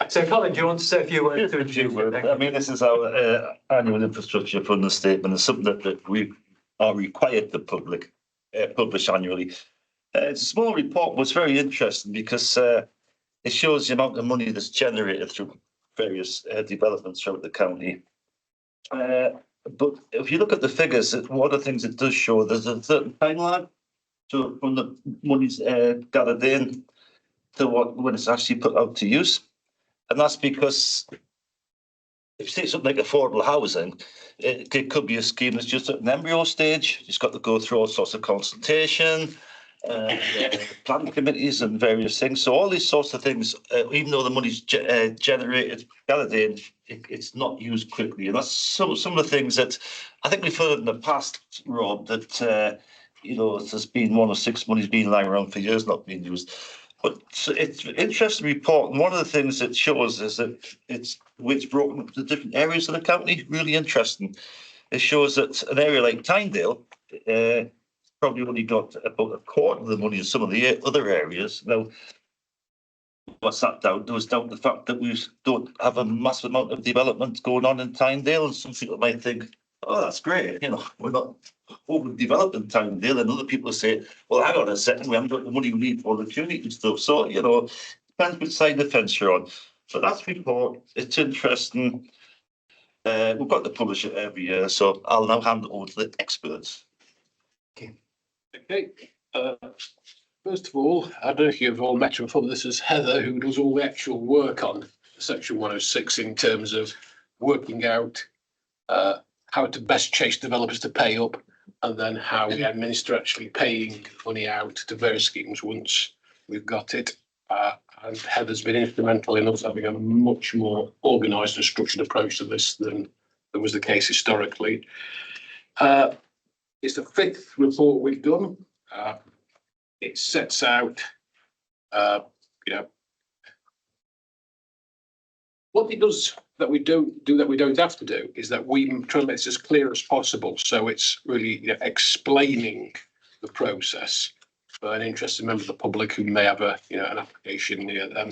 So Colin, do you want to say a few words to introduce you? I mean, this is our annual infrastructure funding statement. It's something that we are required to publish annually. It's a small report, but it's very interesting because it shows the amount of money that's generated through various developments throughout the county. But if you look at the figures, one of the things it does show, there's a certain timeline. So from the money's gathered in to when it's actually put out to use. And that's because if you take something like affordable housing, it could be a scheme that's just at an embryo stage. It's got to go through all sorts of consultation, planning committees and various things. So all these sorts of things, even though the money's generated, gathered in, it's not used quickly. And that's some of the things that I think we've heard in the past, Rob, that, there's been 1 or 6 money's been lying around for years not being used. But it's an interesting report, and one of the things it shows is that it's broken up to different areas of the county. Really interesting. It shows that an area like Tynedale probably only got about a quarter of the money in some of the other areas. Now, what's that down to? It's down to the fact that we don't have a massive amount of development going on in Tynedale, and some people might think, oh, that's great, we're not overdeveloped in Tynedale, and other people say, well, hang on a second, we haven't got the money we need for the community and stuff. So, depends which side of the fence you're on. So that's the report. It's interesting. We've got to publish it every year, so I'll now hand it over to the experts. Okay, first of all, I don't know if you've all met her before, but this is Heather, who does all the actual work on section 106 in terms of working out how to best chase developers to pay up, and then how we administer actually paying money out to various schemes once we've got it. And Heather's been instrumental in us having a much more organised and structured approach to this than was the case historically. It's the 5th report we've done. It sets out, what it does that we don't do that we don't have to do is that we try to make this as clear as possible. So it's really explaining the process for an interested member of the public who may have an application near them.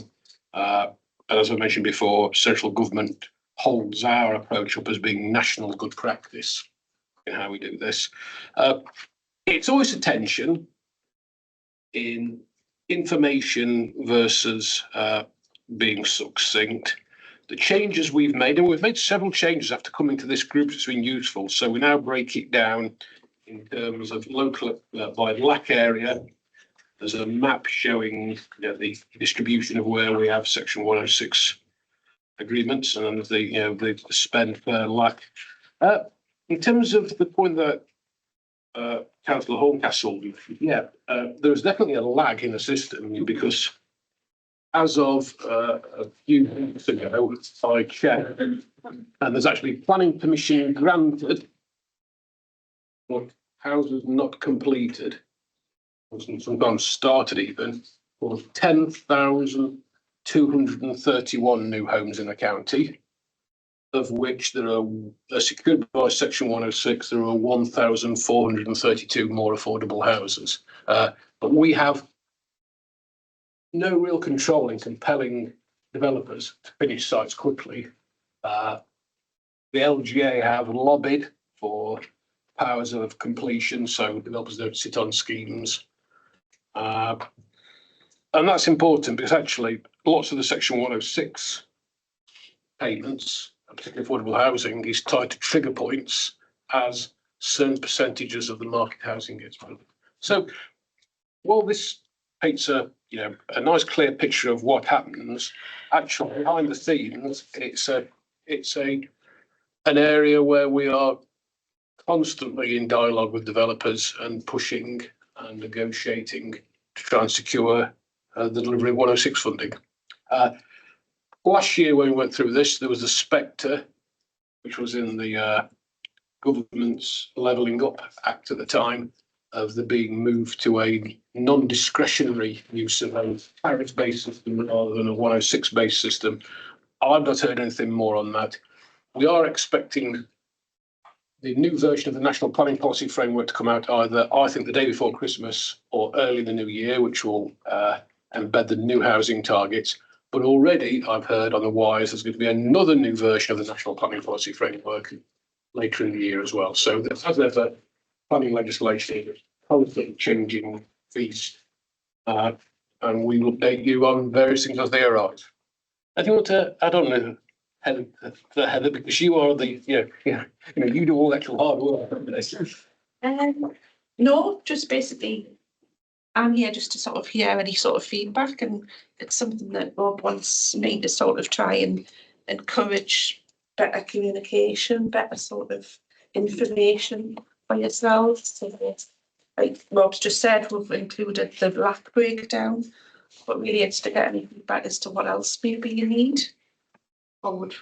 And as I mentioned before, central government holds our approach up as being national good practice in how we do this. It's always a tension in information versus being succinct. The changes we've made, and we've made several changes after coming to this group, it's been useful. So we now break it down in terms of local by LAC area. There's a map showing the distribution of where we have section 106 agreements and the spend per LAC. In terms of the point that Councillor Horncastle, there's definitely a lag in the system because as of a few weeks ago, I checked, and there's actually planning permission granted, but houses not completed, and sometimes started even, for 10,231 new homes in the county, of which there are secured by Section 106. There are 1,432 more affordable houses, but we have no real control in compelling developers to finish sites quickly. The LGA have lobbied for powers of completion, so developers don't sit on schemes. And that's important because actually lots of the Section 106 payments, particularly affordable housing, is tied to trigger points as certain percentages of the market housing gets built. So while this paints a nice clear picture of what happens, actually behind the scenes, it's an area where we are constantly in dialogue with developers and pushing and negotiating to try and secure the delivery of 106 funding. Last year when we went through this, there was a spectre, which was in the government's Levelling Up Act at the time, of the being moved to a non-discretionary use of a tariff-based system rather than a 106-based system. I've not heard anything more on that. We are expecting the new version of the National Planning Policy Framework to come out either, I think, the day before Christmas or early in the new year, which will embed the new housing targets. But already I've heard on the wires there's going to be another new version of the National Planning Policy Framework later in the year as well. So as ever, planning legislation is constantly changing feast, and we will update you on various things as they arise. I do you want to add on, Heather, because you are the you do all the actual hard work. No, just basically, I'm here just to sort of hear any sort of feedback, and it's something that Rob wants me to sort of try and encourage better communication, better sort of information for yourselves. So, like Rob's just said, we've included the black breakdown, but really it's to get any feedback as to what else maybe you need or would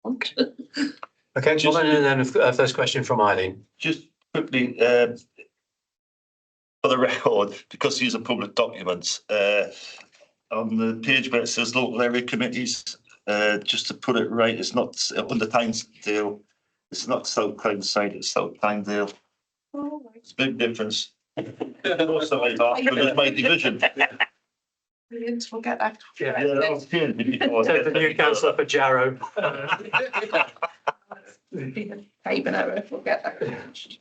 want. Okay, gentlemen, and then a first question from Eileen. Just quickly, for the record, because these are public documents, on the page where it says local area committees, just to put it right, it's not under Tynesdale. It's not South Tyneside, it's South Tynesdale. Oh, right. It's a big difference. Also like that, but it's my division. Brilliant, we'll get that. Yeah, Yeah, I've heard it before. so the new councillor for Jarrow. Type an error, we'll get that changed.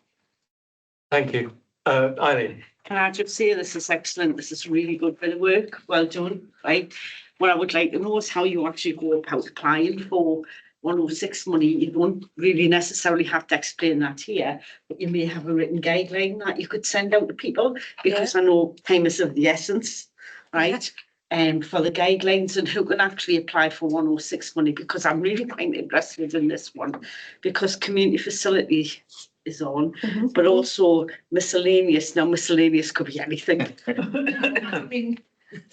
Thank you. Eileen. Can I just say this is excellent. This is really good bit of work. Well done, right? What I would like to know is how you actually go about applying for 106 money. You don't really necessarily have to explain that here, but you may have a written guideline that you could send out to people, because I know time is of the essence, right? And for the guidelines and who can actually apply for 106 money, because I'm really quite interested in this one, because community facility is on, but also miscellaneous. Now, miscellaneous could be anything. I mean,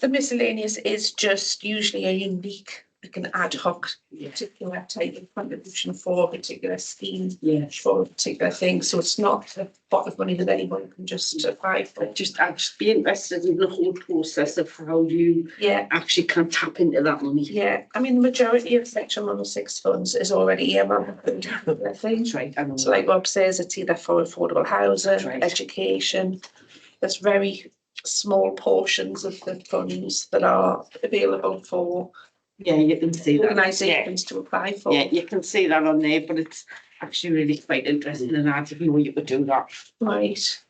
the miscellaneous is just usually a unique, like an ad hoc particular type of contribution for a particular scheme, for a particular thing. So it's not a pot of money that anyone can just apply for. I'd just be interested in the whole process of how you actually can tap into that money. Yeah, I mean, the majority of Section 106 funds is already earmarked for particular things. Right, I know. So like Rob says, it's either for affordable housing, education. There's very small portions of the funds that are available for you can see that. Organisations to apply for. Yeah, you can see that on there, but it's actually really quite interesting, and I didn't know you could do that. Right.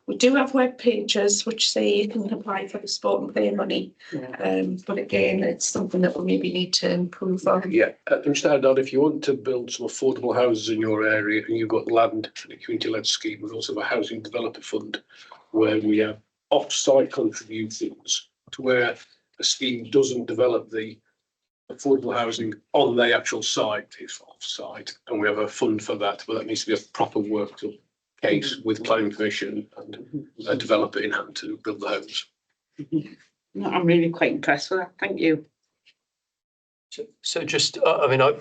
We do have web pages which say you can apply for the sport and play money. But again, it's something that we maybe need to improve on. Yeah, instead of if you want to build some affordable houses in your area and you've got land in a community-led scheme, we also have a housing developer fund where we have off-site contributions to where a scheme doesn't develop the affordable housing on the actual site, it's off-site, and we have a fund for that, but that needs to be a proper worked up case with planning permission and a developer in hand to build the homes. No, I'm really quite impressed with that. Thank you. So just, I mean, I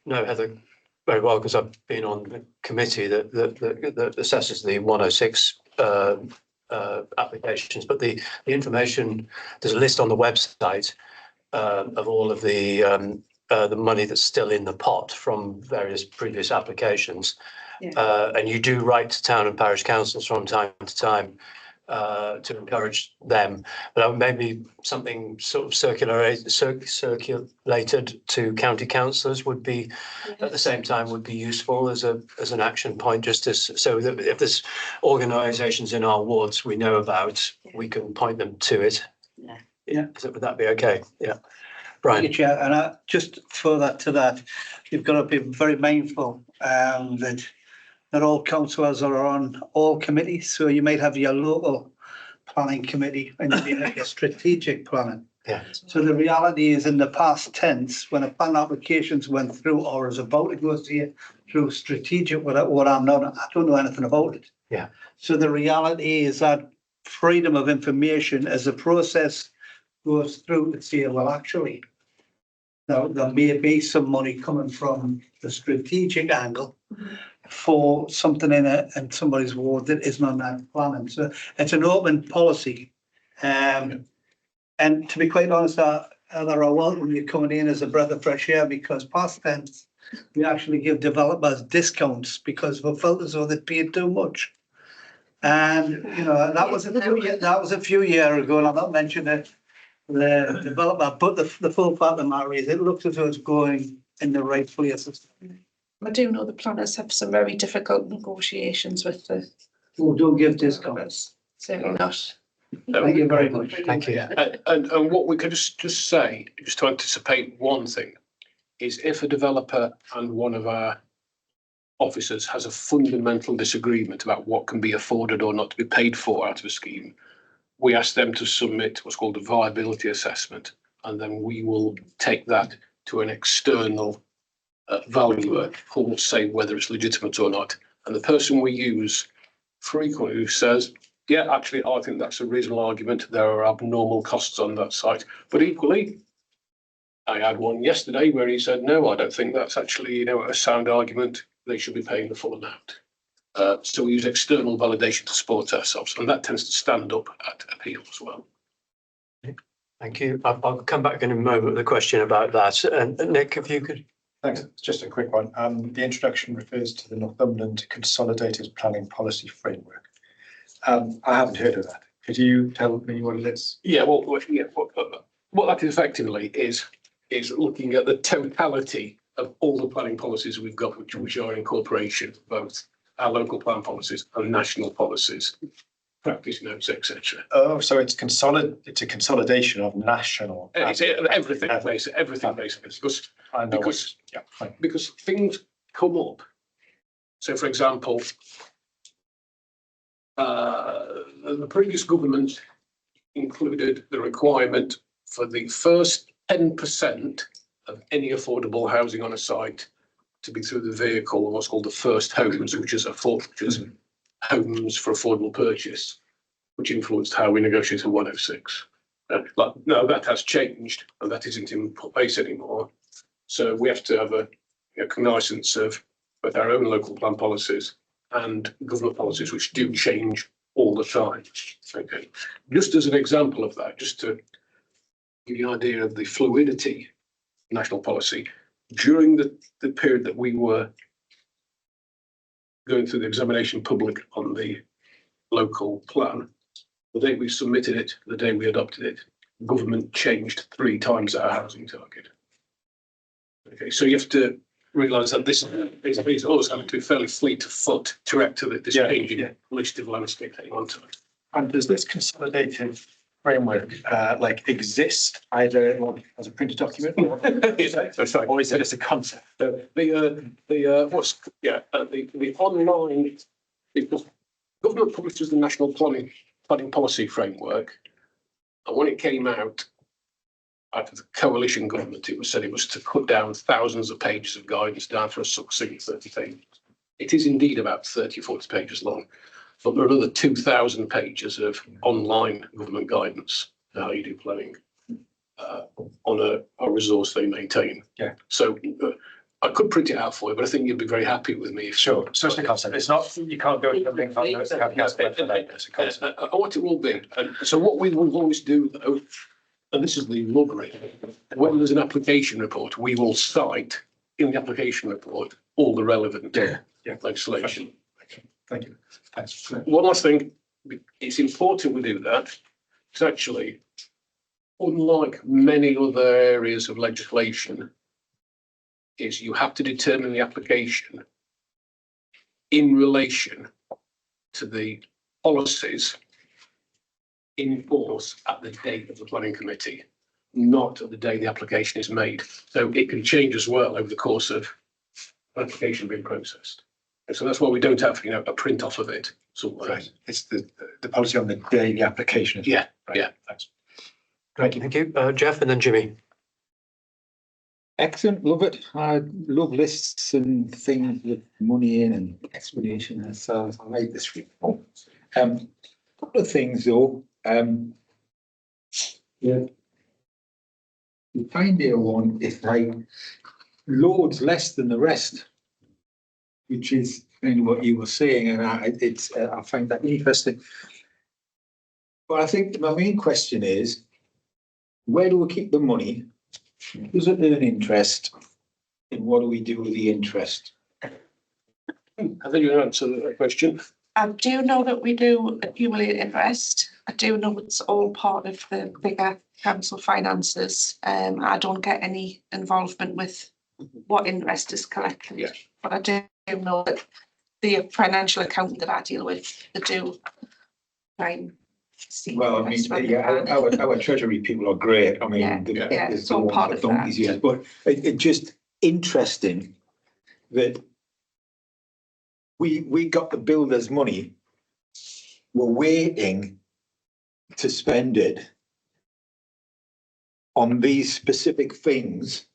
know Heather very well because I've been on the committee that assesses the 106 applications, but the information, there's a list on the website of all of the money that's still in the pot from various previous applications. And you do write to town and parish councils from time to time to encourage them, but maybe something sort of circulated to county councillors would be at the same time would be useful as an action point, just as so that if there's organisations in our wards we know about, we can point them to it. Yeah. Would that be okay? Yeah. Thank you, Brian. Chair. And just further to that, you've got to be very mindful that not all councillors are on all committees. So you might have your local planning committee and you might have your strategic planning. Yeah. So the reality is, in the past tense, when a plan applications went through or is about to go through strategic, what I'm not, I don't know anything about it. Yeah. So the reality is that freedom of information as the process goes through to say, well, actually, there may be some money coming from the strategic angle for something in somebody's ward that isn't on that planning. So it's an open policy. And to be quite honest, they're a welcome you coming in as a breath of fresh air, because past tense, we actually give developers discounts because we felt as though they paid too much. And, you know, that was a few years ago, and I'm not mentioning the developer, but the full fact of the matter is it looks as though it's going in the right places. I do know the planners have some very difficult negotiations with the. Who don't give discounts. Certainly not. Thank you very much. Thank you. And what we could just say, just to anticipate one thing, is if a developer and one of our officers has a fundamental disagreement about what can be afforded or not to be paid for out of a scheme, we ask them to submit what's called a viability assessment, and then we will take that to an external valuer who will say whether it's legitimate or not. And the person we use frequently says, yeah, actually, I think that's a reasonable argument. There are abnormal costs on that site. But equally, I had one yesterday where he said, no, I don't think that's actually, you know, a sound argument. They should be paying the full amount. So we use external validation to support ourselves, and that tends to stand up at appeal as well. Thank you. I'll come back in a moment with a question about that. And Nick, if you could. Thanks. Just a quick one. The introduction refers to the Northumberland Consolidated Planning Policy Framework. I haven't heard of that. Could you tell me what it is? Yeah, well, yeah, what that effectively is looking at the totality of all the planning policies we've got, which are incorporation, both our local plan policies and national policies, practice notes, etc. Oh, so it's a consolidation of national. It's everything, basically, because things come up. So, for example, the previous government included the requirement for the first 10% of any affordable housing on a site to be through the vehicle of what's called the first homes, which is homes for affordable purchase, which influenced how we negotiated 106. But no, that has changed, and that isn't in place anymore. So we have to have a cognizance of both our own local plan policies and government policies, which do change all the time. Okay, just as an example of that, just to give you an idea of the fluidity of national policy, during the period that we were going through the examination public on the local plan, the day we submitted it, the day we adopted it, government changed 3 times our housing target. Okay, so you have to realise that this is always having to be fairly fleet of foot to react to this changing legislative landscape that you want to. And does this consolidated framework exist either as a printed document or is it as a concept? The online, because government publishes the national planning policy framework, and when it came out after the coalition government, it was said it was to cut down thousands of pages of guidance down to a succinct 30 pages. It is indeed about 30 or 40 pages long, but there are another 2,000 pages of online government guidance. how you do planning on a resource they maintain. Yeah. So I could print it out for you, but I think you'd be very happy with me. Sure, so it's the concept. It's not, you can't go to something, it's a concept. What it will be. And so what we will always do though, and this is the lottery, when there's an application report, we will cite in the application report all the relevant legislation. Thank you. Thanks. One last thing, it's important we do that, because actually, unlike many other areas of legislation, is you have to determine the application in relation to the policies in force at the date of the planning committee, not at the day the application is made. So it can change as well over the course of application being processed. And so that's why we don't have, a print off of it. Right. It's the policy on the day the application is. Yeah, Right. yeah. Thanks. Great, thank you. Jeff and then Jimmy. Excellent, love it. I love lists and things with money in and explanation, and so I like this report. Couple of things though. Yeah. The pioneer one is like loads less than the rest, which is kind of what you were saying, and I find that interesting. But I think my main question is, where do we keep the money? Does it earn interest? And what do we do with the interest? I think you answered that question. I do know that we do accumulate interest. I do know it's all part of the bigger council finances. I don't get any involvement with what interest is collected. Yeah. But I do know that the financial accountant that I deal with, they do try and see. Well, I mean, yeah, our treasury people are great. I mean, Yeah, there's it's all the part one of for that. donkeys, yes, but it just interesting that we got the builder's money. We're waiting to spend it on these specific things,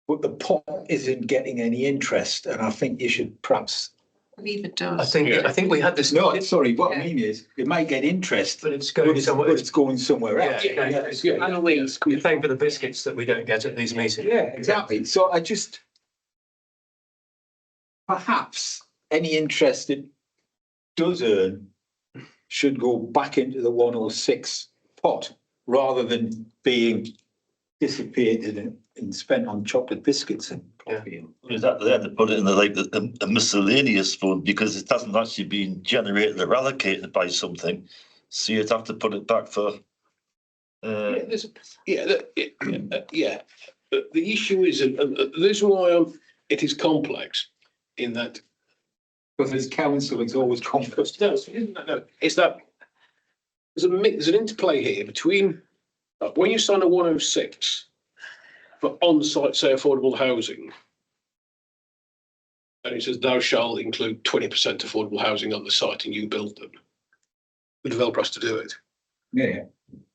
but the pot isn't getting any interest, and I think you should perhaps. I believe it does. I think we had this. No, sorry, what I mean is, it might get interest, But it's going somewhere. but it's going somewhere else. You're paying for the biscuits that we don't get at these meetings. Yeah, exactly. So I just, perhaps any interest it does earn should go back into the 106 pot rather than being dissipated and spent on chocolate biscuits and coffee. Is that they had to put it in the miscellaneous fund because it hasn't actually been generated or allocated by something. So you'd have to put it back for. The issue is, the reason why it is complex in that. Because as council, it's always complex. No, it's that there's an interplay here between when you sign a 106 for on-site, say, affordable housing, and it says thou shalt include 20% affordable housing on the site and you build them. The developer has to do it. Yeah.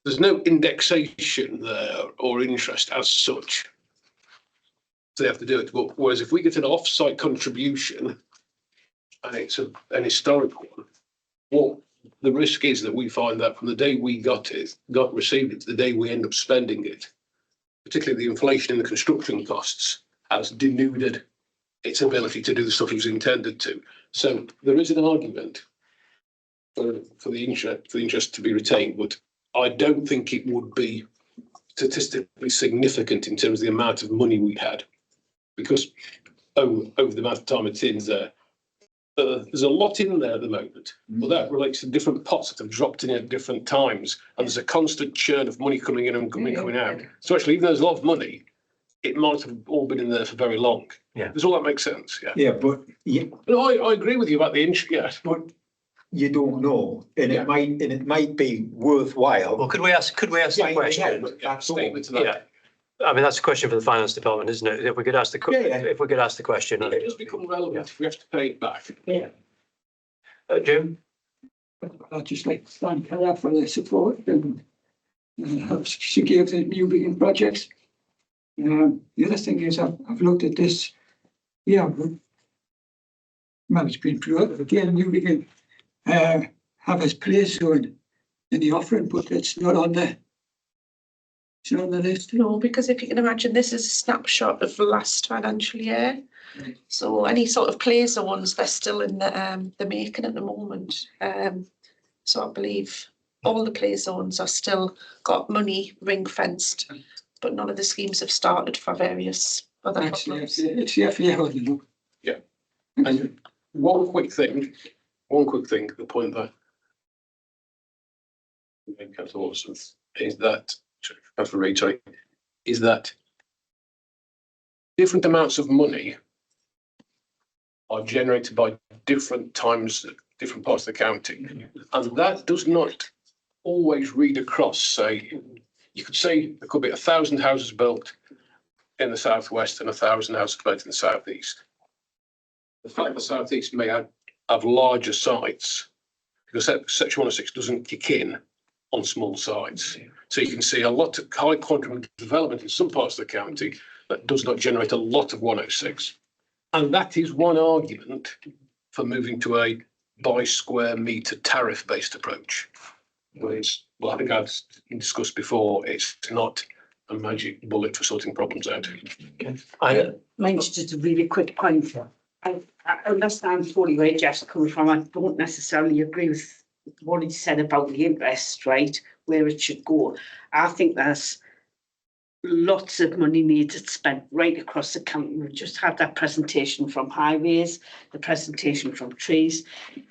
There's no indexation there or interest as such. So they have to do it. But whereas if we get an off-site contribution and it's an historic one, what the risk is that we find that from the day we received it to the day we end up spending it, particularly the inflation in the construction costs, has denuded its ability to do the stuff it was intended to. So there is an argument for the interest to be retained, but I don't think it would be statistically significant in terms of the amount of money we had, because over the amount of time it's in there, there's a lot in there at the moment, but that relates to different pots that have dropped in at different times, and there's a constant churn of money coming in and coming out. So actually, even though there's a lot of money, it might have all been in there for very long. Yeah. Does all that make sense? Yeah. Yeah, but No, I agree with you about the interest. Yeah. but you don't know, and it might be worthwhile. Well, could we ask the question? Statement to that. Yeah. I mean, that's a question for the finance department, isn't it? If we could ask the if we could ask the question. It does become relevant if we have to pay it back. Yeah. Jim? I'd just like to thank her for their support and help she gave the new beginning projects. The other thing is I've looked at this. Yeah, well, it's been through again. New begin have its place zone the offering, but it's not on the list. No, because if you can imagine, this is a snapshot of the last financial year. So any sort of play zones, they're still in the making at the moment. So I believe all the play zones are still got money ring fenced, but none of the schemes have started for various other Actually, problems. it's the FA holding up. And one quick thing, the point that Councillor Watson is that, Councillor Reid, sorry, is that different amounts of money are generated by different times, different parts of the county. And that does not always read across. Say, you could say there could be 1,000 houses built in the southwest and 1,000 houses built in the southeast. The fact the southeast may have larger sites, because Section 106 doesn't kick in on small sites. So you can see a lot of high quantum development in some parts of the county that does not generate a lot of 106. And that is one argument for moving to a by square metre tariff based approach. Well, I think I've discussed before, it's not a magic bullet for sorting problems out. Mine's just a really quick point. I understand fully where Jeff's coming from. I don't necessarily agree with what he said about the interest, right, where it should go. I think there's lots of money needed spent right across the county. We just had that presentation from highways, the presentation from trees.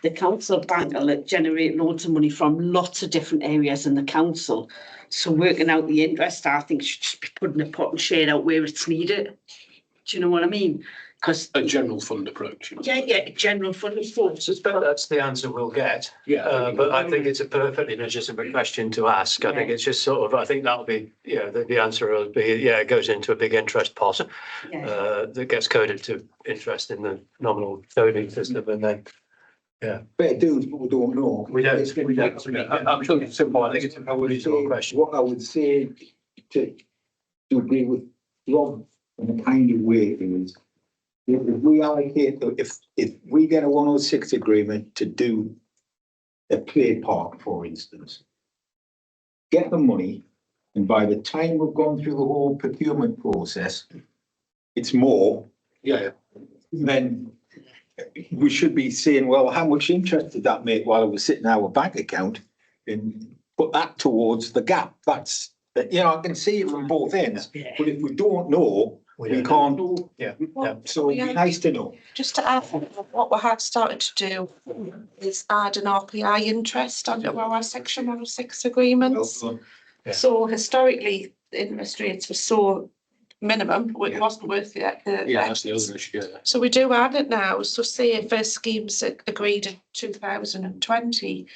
The council bank will generate loads of money from lots of different areas in the council. So working out the interest, I think, should just be put in a pot and shared out where it's needed. Do you know what I mean? Because a general fund approach. Yeah, general fund approach. I suspect that's the answer we'll get. Yeah. But I think it's a perfectly legitimate question to ask. I think it's just sort of, I think that'll be, the answer will be, it goes into a big interest pot that gets coded to interest in the nominal coding system, and then, Fair dues, but we don't know. I'm sure it's simple. I think it's a reasonable question. What I would say to agree with Rob in a kind of way is, if we allocate, if we get a 106 agreement to do a play park, for instance, get the money, and by the time we've gone through the whole procurement process, it's more. Then we should be saying, well, how much interest did that make while it was sitting in our bank account, and put that towards the gap. That's, I can see it from both ends, but if we don't know, we can't. So it'd be nice to know. Just to add, what we have started to do is add an RPI interest under our Section 106 agreements. So historically, the interest rates were so minimum, it wasn't worth it. That's the other issue. So we do add it now. So say if a scheme's agreed in 2020,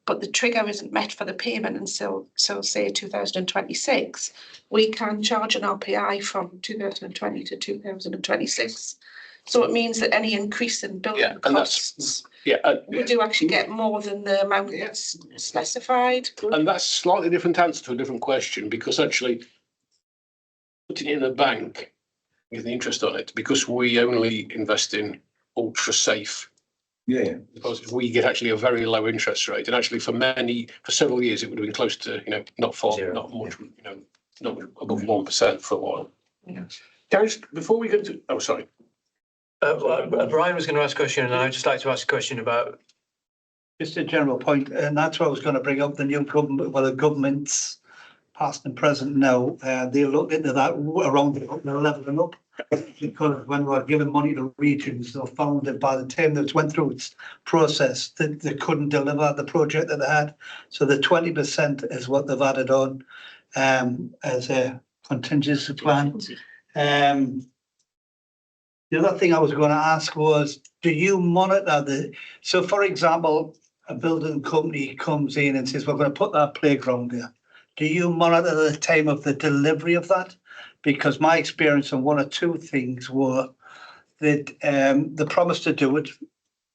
but the trigger isn't met for the payment until, say 2026, we can charge an RPI from 2020 to 2026. So it means that any increase in building costs, we do actually get more than the amount that's specified. And that's a slightly different answer to a different question, because actually putting it in the bank, getting the interest on it, because we only invest in ultra safe. Because we get actually a very low interest rate, and actually for several years it would have been close to, not far, not much, not above 1% for a while. Can I just, before we go to, sorry. Brian was going to ask a question, and I'd just like to ask a question about. Just a general point, and that's what I was going to bring up, the new government, well, the government's past and present now, they looked into that around the levelling up. Because when we were giving money to regions, they found that by the time that went through its process, that they couldn't deliver the project that they had. So the 20% is what they've added on as a contingency plan. The other thing I was going to ask was, do you monitor so for example, a building company comes in and says, we're going to put that playground there. Do you monitor the time of the delivery of that? Because my experience on one or two things were that they promise to do it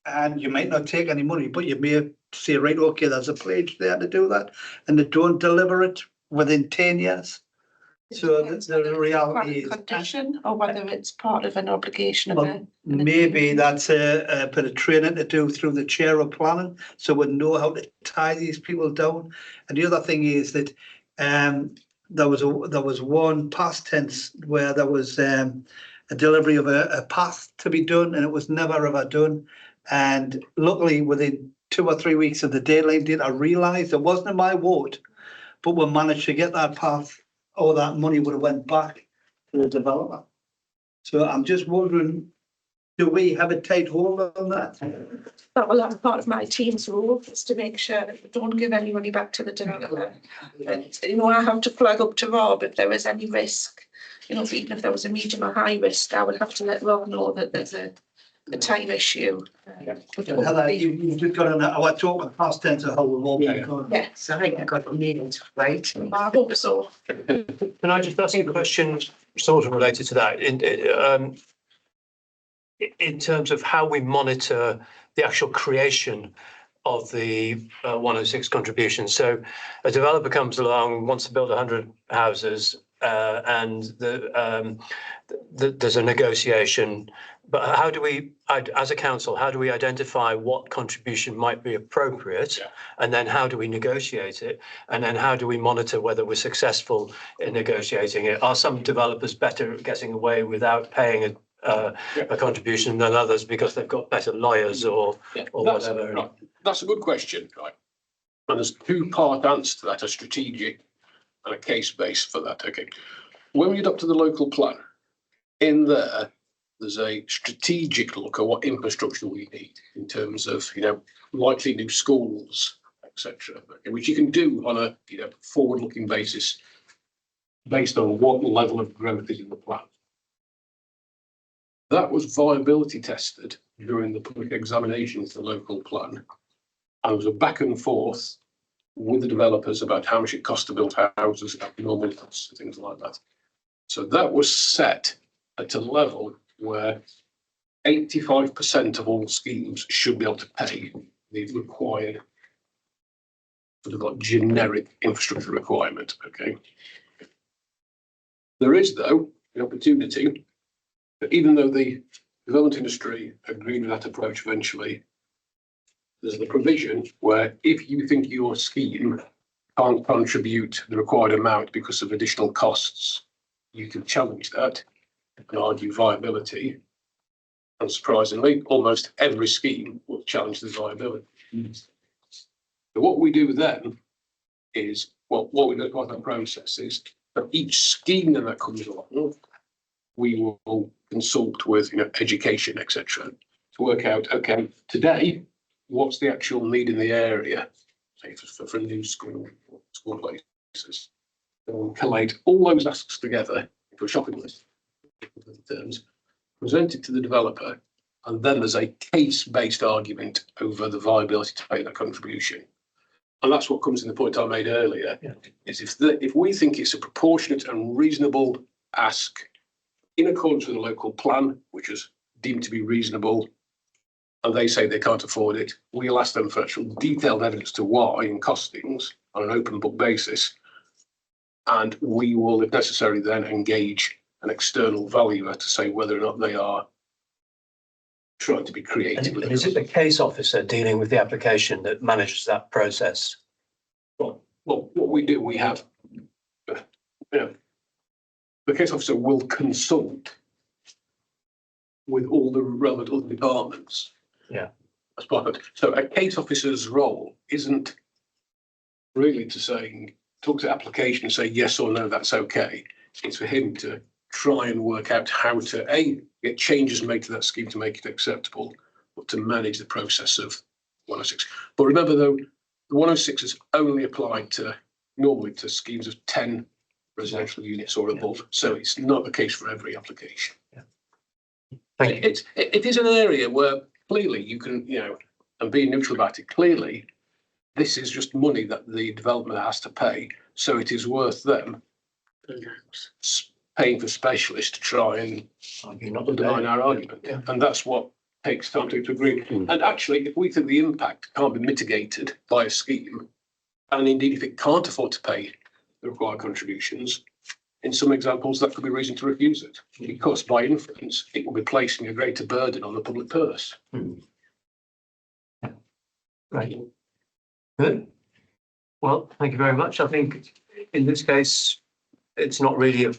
and you might not take any money, but you may say, right, okay, there's a pledge there to do that, and they don't deliver it within 10 years. So the reality is, Condition, or whether it's part of an obligation of well, maybe that's a bit of training to do through the chair of planning, so we know how to tie these people down. And the other thing is that there was one past tense where there was a delivery of a path to be done, and it was never ever done. And luckily, within 2 or 3 weeks of the deadline date, I realised it wasn't my ward, but we managed to get that path. All that money would have went back to the developer. So I'm just wondering, do we have a tight hold on that? That will have part of my team's role, is to make sure that we don't give any money back to the developer. And, you know, I have to flag up to Rob if there is any risk, you know, even if there was a medium or high risk, I would have to let Rob know that there's a time issue. Heather, you've just got to, I was talking past tense of how we've all been going. Yes, I think I got a meeting, right? I hope so. Can I just ask you a question sort of related to that? In terms of how we monitor the actual creation of the 106 contributions. So a developer comes along, wants to build 100 houses, and there's a negotiation. But how do we, as a council, how do we identify what contribution might be appropriate? Yeah. And then how do we negotiate it? And then how do we monitor whether we're successful in negotiating it? Are some developers better at getting away without paying a contribution than others because they've got better lawyers or whatever? Right. That's a good question, right? And there's two-part answer to that, a strategic and a case based for that. Okay. When we adopt the local plan, in there's a strategic look at what infrastructure we need in terms of, you know, likely new schools, etc., which you can do on a, you know, forward-looking basis based on what level of growth is in the plan. That was viability tested during the public examination of the local plan. And there was a back and forth with the developers about how much it costs to build houses, normal costs, things like that. So that was set at a level where 85% of all schemes should be able to pay the required sort of like generic infrastructure requirement. Okay. There is, though, the opportunity that even though the development industry agreed with that approach eventually, there's the provision where if you think your scheme can't contribute the required amount because of additional costs, you can challenge that and argue viability. Unsurprisingly, almost every scheme will challenge the viability. So what we do then is, well, what we do as part of that process is that each scheme that comes along, we will consult with, you know, education, etc., to work out, okay, today, what's the actual need in the area, say for a new school places. We'll collate all those asks together into a shopping list, terms, present it to the developer, and then there's a case-based argument over the viability to pay that contribution. And that's what comes in the point I made earlier, is if we think it's a proportionate and reasonable ask in accordance with the local plan, which is deemed to be reasonable, and they say they can't afford it, we'll ask them for actual detailed evidence to why and costings on an open book basis. And we will, if necessary, then engage an external valuer to say whether or not they are trying to be creative. And is it the case officer dealing with the application that manages that process? Well, what we do, we have, you know, the case officer will consult with all the relevant other departments. Yeah. As part of it. So a case officer's role isn't really to say, talk to the application and say yes or no, that's okay. It's for him to try and work out how to get changes made to that scheme to make it acceptable, but to manage the process of 106. But remember though, the 106 is only applied to normally to schemes of 10 residential units or above. So it's not the case for every application. Yeah. Thank you. It is an area where clearly you can, you know, and being neutral about it, clearly this is just money that the development has to pay. So it is worth them paying for specialists to try and undermine our argument. Yeah. And that's what takes time to agree. And actually, if we think the impact can't be mitigated by a scheme, and indeed if it can't afford to pay the required contributions, in some examples, that could be reason to refuse it, because by inference, it will be placing a greater burden on the public purse. Right. Good. Well, thank you very much. I think in this case, it's not really a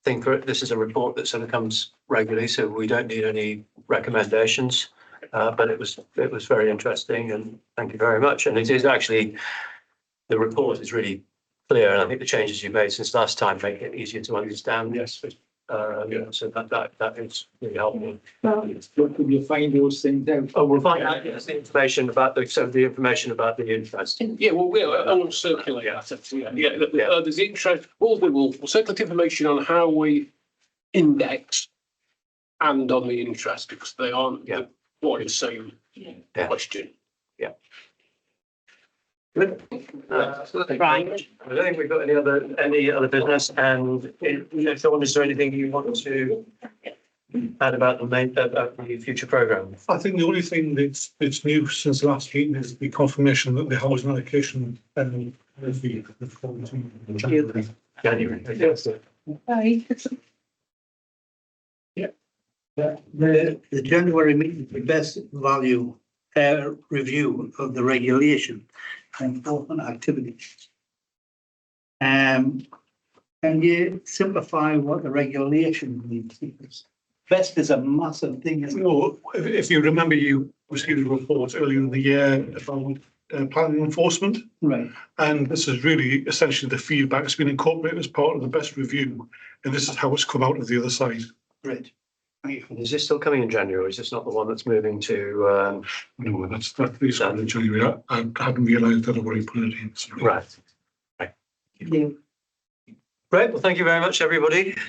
thing for it. This is a report that sort of comes regularly, so we don't need any recommendations. But it was very interesting, and thank you very much. And it is actually, the report is really clear, and I think the changes you made since last time make it easier to understand. Yes. So that is really helpful. What could you find those things out? Oh, we'll find out the information about the information about the interest. Yeah, well, I want to circulate that. Yeah. There's interest. We'll circulate information on how we index and on the interest, because they aren't quite the same question. Yeah. Good. Right. I don't think we've got any other business, and Sean, is there anything you want to add about the future programme? I think the only thing that's new since last meeting is the confirmation that the housing allocation will be the 14th of January. January. Yes. The January meeting, the best value review of the regulation and enforcement activities. Can you simplify what the regulation means? Because best is a massive thing. Isn't it? No, if you remember, you received a report earlier in the year about planning enforcement. Right. And this is really essentially the feedback that's been incorporated as part of the best review. And this is how it's come out of the other side. Great. Is this still coming in January, or is this not the one that's moving to? No, that's in January. I hadn't realised that I've already put it in. Sorry. Right. Right. Great. Well, thank you very much, everybody.